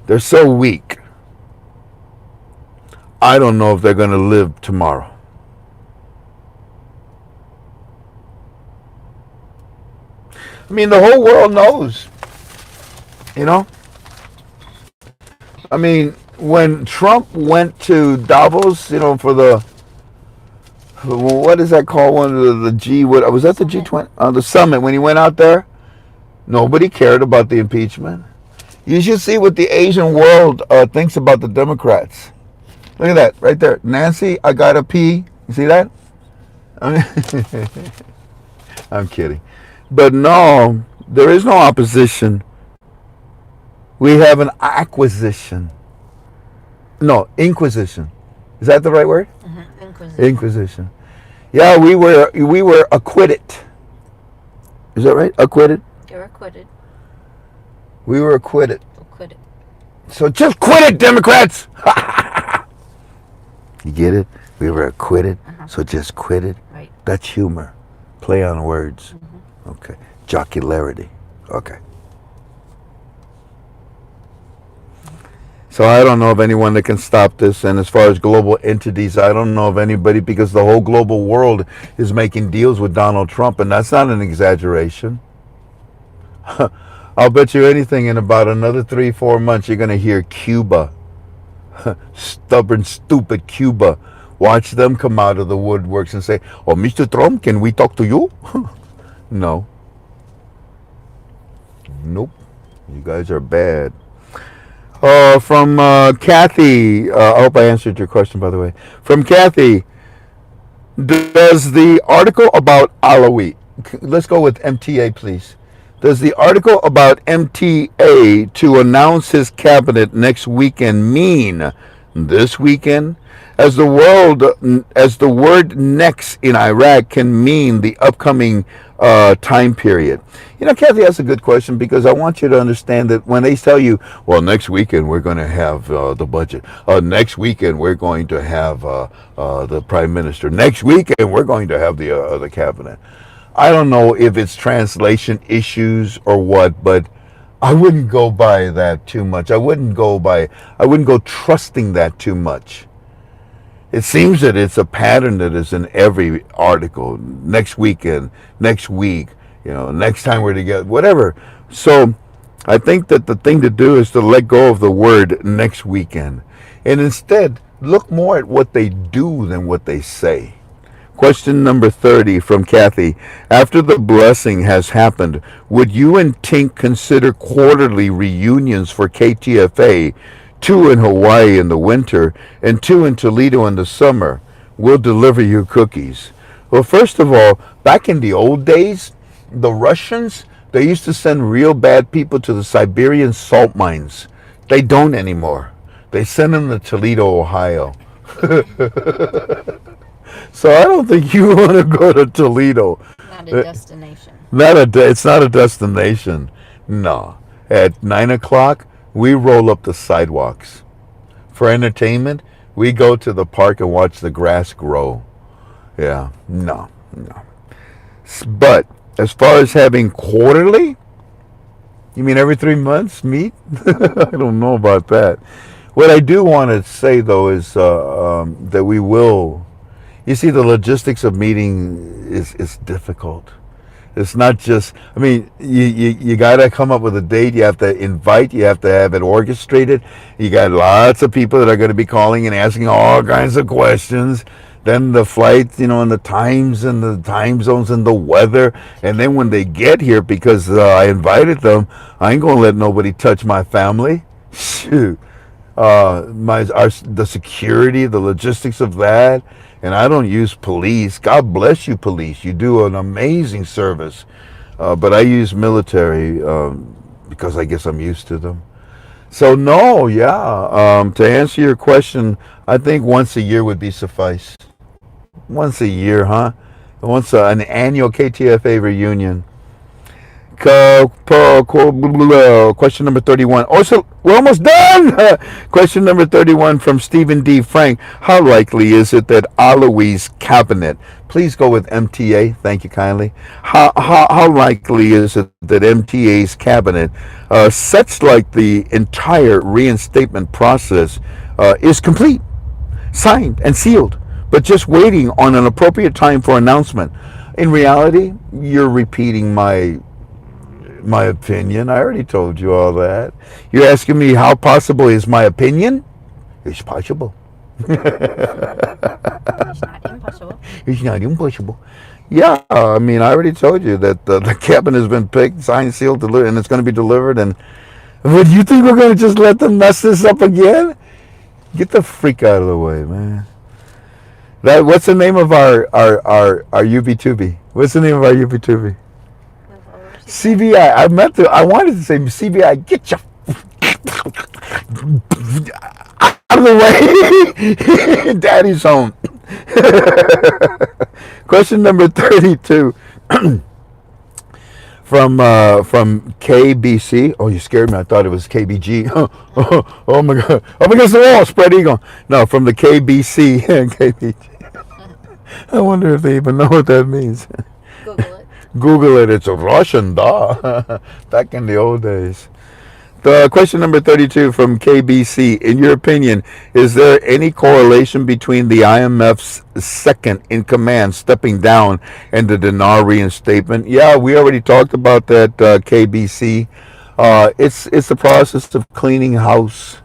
They're so weak. I don't know if they're going to live tomorrow. I mean, the whole world knows. I mean, when Trump went to Davos, for the, what is that called? One of the G, what was that the G20? The summit. When he went out there, nobody cared about the impeachment. You should see what the Asian world thinks about the Democrats. Look at that, right there. Nancy, I gotta pee. You see that? I'm kidding. But no, there is no opposition. We have an acquisition. No, inquisition. Is that the right word? Mm-hmm. Inquisition. Inquisition. Yeah, we were acquitted. Is that right? Acquitted? You're acquitted. We were acquitted. Acquitted. So just quit it, Democrats! You get it? We were acquitted, so just quit it. Right. That's humor. Play on words. Mm-hmm. Okay. Jocularity. Okay. So I don't know of anyone that can stop this. And as far as global entities, I don't know of anybody because the whole global world is making deals with Donald Trump. And that's not an exaggeration. I'll bet you anything in about another 3-4 months, you're going to hear Cuba. Stubborn, stupid Cuba. Watch them come out of the woodworks and say, "Oh, Mr. Trump, can we talk to you?" No. Nope. You guys are bad. From Kathy. I hope I answered your question, by the way. From Kathy. Does the article about Alawi, let's go with MTA, please. Does the article about MTA to announce his cabinet next weekend mean this weekend? As the word next in Iraq can mean the upcoming time period. You know, Kathy, that's a good question because I want you to understand that when they tell you, well, next weekend we're going to have the budget. Next weekend we're going to have the prime minister. Next weekend we're going to have the cabinet. I don't know if it's translation issues or what, but I wouldn't go by that too much. I wouldn't go trusting that too much. It seems that it's a pattern that is in every article. Next weekend, next week, next time we're together, whatever. So I think that the thing to do is to let go of the word next weekend and instead look more at what they do than what they say. Question number 30 from Kathy. After the blessing has happened, would you and Tink consider quarterly reunions for KTFA? 2 in Hawaii in the winter and 2 in Toledo in the summer. We'll deliver you cookies. Well, first of all, back in the old days, the Russians, they used to send real bad people to the Siberian salt mines. They don't anymore. They send them to Toledo, Ohio. So I don't think you want to go to Toledo. Not a destination. It's not a destination. No. At 9 o'clock, we roll up the sidewalks. For entertainment, we go to the park and watch the grass grow. Yeah, no. But as far as having quarterly, you mean every 3 months meet? I don't know about that. What I do want to say, though, is that we will. You see, the logistics of meeting is difficult. It's not just, you got to come up with a date. You have to invite. You have to have it orchestrated. You got lots of people that are going to be calling and asking all kinds of questions. Then the flights, and the times and the time zones and the weather. And then when they get here, because I invited them, I ain't going to let nobody touch my family. Shoot. The security, the logistics of that. And I don't use police. God bless you, police. You do an amazing service. But I use military because I guess I'm used to them. So no, yeah. To answer your question, I think once a year would be suffice. Once a year, huh? An annual KTFA reunion. Question number 31. Oh, so we're almost done. Question number 31 from Stephen D. Frank. How likely is it that Alois' cabinet, please go with MTA, thank you kindly. How likely is it that MTA's cabinet, such like the entire reinstatement process, is complete, signed, and sealed, but just waiting on an appropriate time for announcement? In reality, you're repeating my opinion. I already told you all that. You're asking me how possible is my opinion? It's possible. It's not impossible. It's not impossible. Yeah, I already told you that the cabinet has been picked, signed, sealed, delivered, and it's going to be delivered. And but you think we're going to just let them mess this up again? Get the freak out of the way, man. What's the name of our UB2B? What's the name of our UB2B? CBI. I wanted to say CBI. Get your out of the way. Daddy's home. Question number 32 from KBC. Oh, you scared me. I thought it was KBG. Oh my God. Up against the wall. Spread eagle. No, from the KBC. KBG. I wonder if they even know what that means. Google it. Google it. It's a Russian, duh. Back in the old days. The question number 32 from KBC. In your opinion, is there any correlation between the IMF's second in command stepping down and the dinar reinstatement? Yeah, we already talked about that, KBC. It's the process of cleaning house.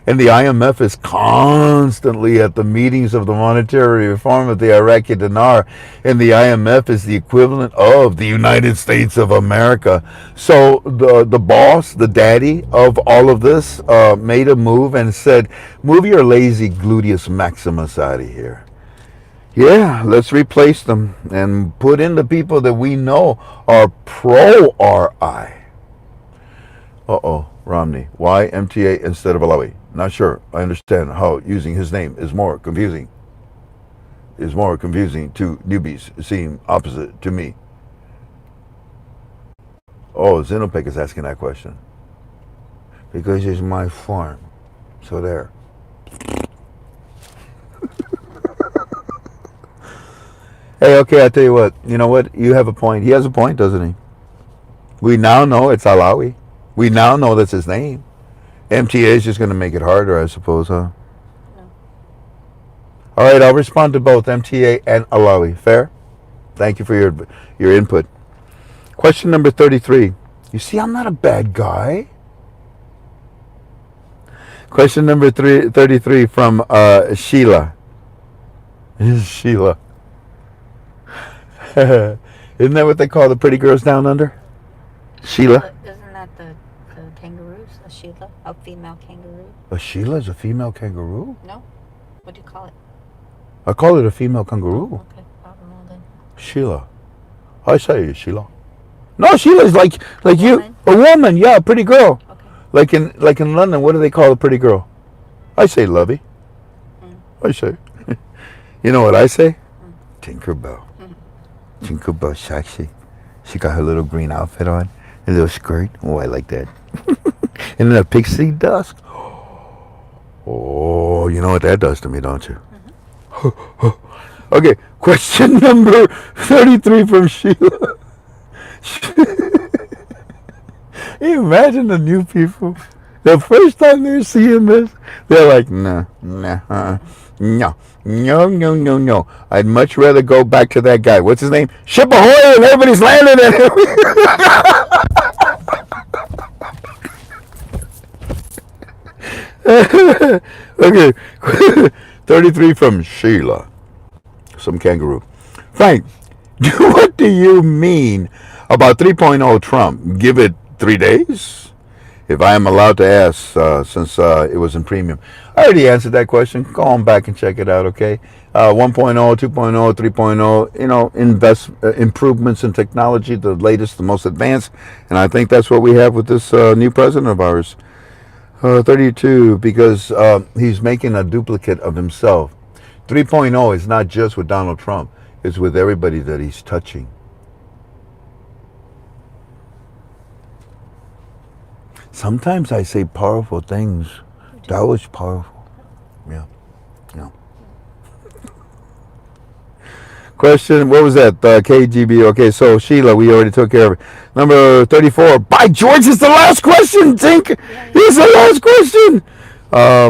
And the IMF is constantly at the meetings of the monetary reform of the Iraqi dinar. And the IMF is the equivalent of the United States of America. So the boss, the daddy of all of this, made a move and said, move your lazy gluteus maximus out of here. Yeah, let's replace them and put in the people that we know are pro RI. Uh-oh, Romney. Why MTA instead of Alawi? Not sure. I understand how using his name is more confusing. Is more confusing to newbies. It seems opposite to me. Oh, Zenopec is asking that question. Because it's my farm. So there. Hey, okay, I tell you what. You know what? You have a point. He has a point, doesn't he? We now know it's Alawi. We now know that's his name. MTA is just going to make it harder, I suppose, huh? No. All right, I'll respond to both MTA and Alawi. Fair? Thank you for your input. Question number 33. You see, I'm not a bad guy. Question number 33 from Sheila. Sheila. Isn't that what they call the pretty girls down under? Sheila? Isn't that the kangaroos? A Sheila? A female kangaroo? A Sheila is a female kangaroo? No? What do you call it? I call it a female kangaroo. Okay, I don't know then. Sheila. I say Sheila. No, Sheila's like you. Woman? A woman, yeah, a pretty girl. Okay. Like in London, what do they call a pretty girl? I say Lovey. I say. You know what I say? Tinkerbell. Tinkerbell sexy. She got her little green outfit on, a little skirt. Oh, I like that. And then a pixie dust. Oh, you know what that does to me, don't you? Okay, question number 33 from Sheila. Can you imagine the new people? The first time they're seeing this, they're like, no, no. I'd much rather go back to that guy. What's his name? Ship ahoy, and everybody's landing at him. Okay, 33 from Sheila. Some kangaroo. Frank, what do you mean about 3.0 Trump? Give it 3 days? If I am allowed to ask, since it was in premium. I already answered that question. Go on back and check it out, okay? 1.0, 2.0, 3.0, improvements in technology, the latest, the most advanced. And I think that's what we have with this new president of ours. 32, because he's making a duplicate of himself. 3.0 is not just with Donald Trump. It's with everybody that he's touching. Sometimes I say powerful things. That was powerful. Yeah. Question, what was that? KGB. Okay, so Sheila, we already took care of it. Number 34. By George, it's the last question, Tink. It's the last question.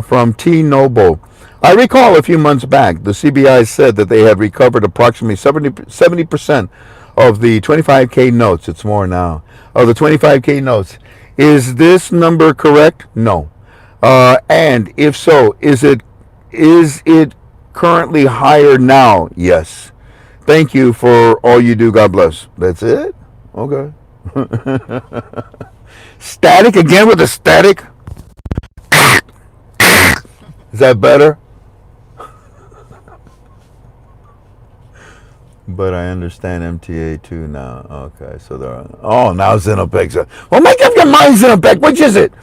From T. Noble. I recall a few months back, the CBI said that they had recovered approximately 70% of the 25K notes. It's more now. Of the 25K notes. Is this number correct? No. And if so, is it currently higher now? Yes. Thank you for all you do. God bless. That's it? Okay. Static again with the static? Is that better? But I understand MTA too now. Okay, so there are. Oh, now Zenopec. Well, make up your mind, Zenopec. Which is it?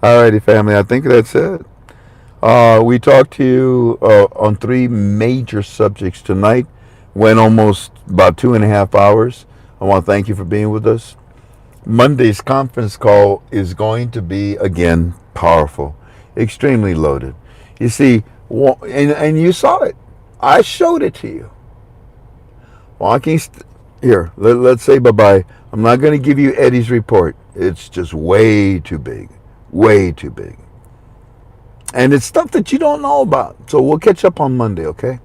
Alrighty, family. I think that's it. We talked to you on 3 major subjects tonight. Went almost about 2.5 hours. I want to thank you for being with us. Monday's conference call is going to be, again, powerful. Extremely loaded. You see, and you saw it. I showed it to you. Walking, here, let's say bye-bye. I'm not going to give you Eddie's report. It's just way too big. Way too big. And it's stuff that you don't know about. So we'll catch up on Monday, okay?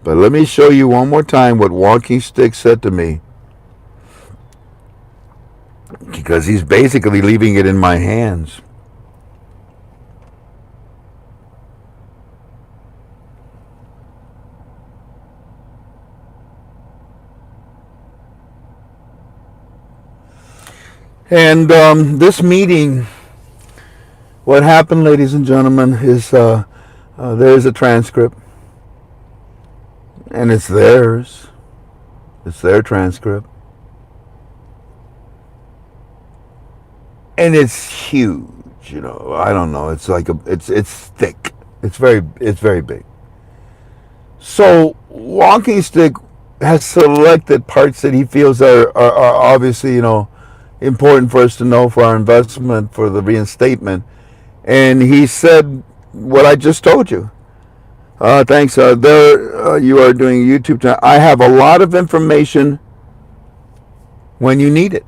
But let me show you one more time what Walking Stick said to me. Because he's basically leaving it in my hands. And this meeting What happened, ladies and gentlemen, is there is a transcript, and it's theirs. It's their transcript, and it's huge. You know, I don't know. It's like it's thick. It's very big. So Walking Stick has selected parts that he feels are obviously, you know, important for us to know for our investment for the reinstatement. And he said what I just told you. Thanks. There, you are doing a YouTube channel. I have a lot of information when you need it.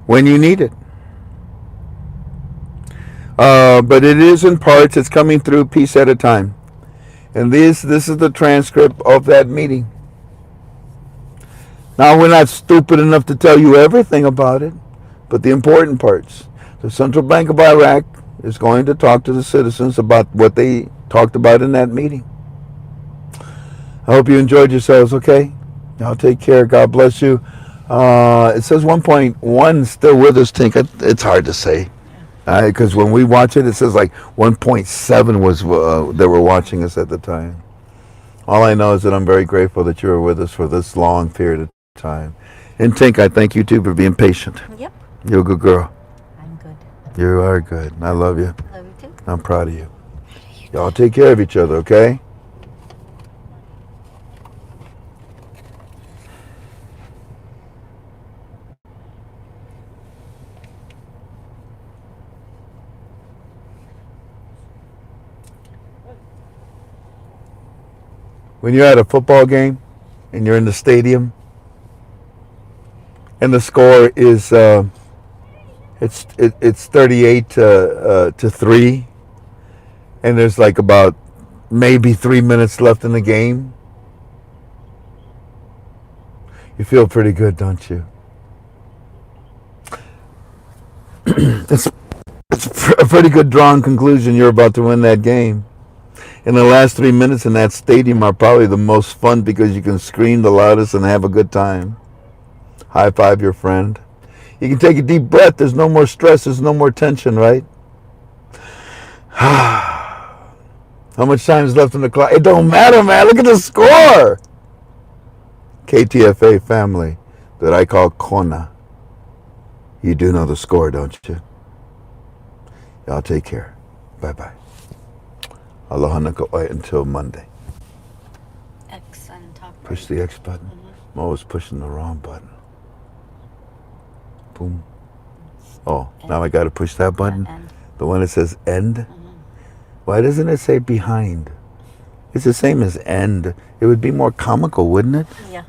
When you need it. But it is in parts. It's coming through piece at a time. And this is the transcript of that meeting. Now, we're not stupid enough to tell you everything about it, but the important parts. The Central Bank of Iraq is going to talk to the citizens about what they talked about in that meeting. I hope you enjoyed yourselves, okay? Y'all take care. God bless you. It says 1.1 still with us, Tink. It's hard to say. Because when we watch it, it says like 1.7 was that were watching us at the time. All I know is that I'm very grateful that you were with us for this long period of time. And Tink, I thank you too for being patient. Yep. You're a good girl. I'm good. You are good. I love you. Love you too. I'm proud of you. Y'all take care of each other, okay? When you're at a football game and you're in the stadium and the score is it's 38 to 3 and there's like about maybe 3 minutes left in the game, you feel pretty good, don't you? It's a pretty good drawn conclusion. You're about to win that game. And the last 3 minutes in that stadium are probably the most fun because you can scream the loudest and have a good time. High five your friend. You can take a deep breath. There's no more stress. There's no more tension, right? How much time is left in the clock? It don't matter, man. Look at the score. KTFA family that I call Kona. You do know the score, don't you? Y'all take care. Bye-bye. Aloha naka'oi until Monday. X on top. Push the X button. I'm always pushing the wrong button. Boom. Oh, now I got to push that button? The one that says end? Why doesn't it say behind? It's the same as end. It would be more comical, wouldn't it? Yeah.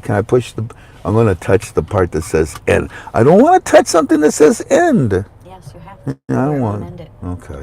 Can I push the... I'm going to touch the part that says end. I don't want to touch something that says end. Yes, you have to. I don't want... End it. Okay.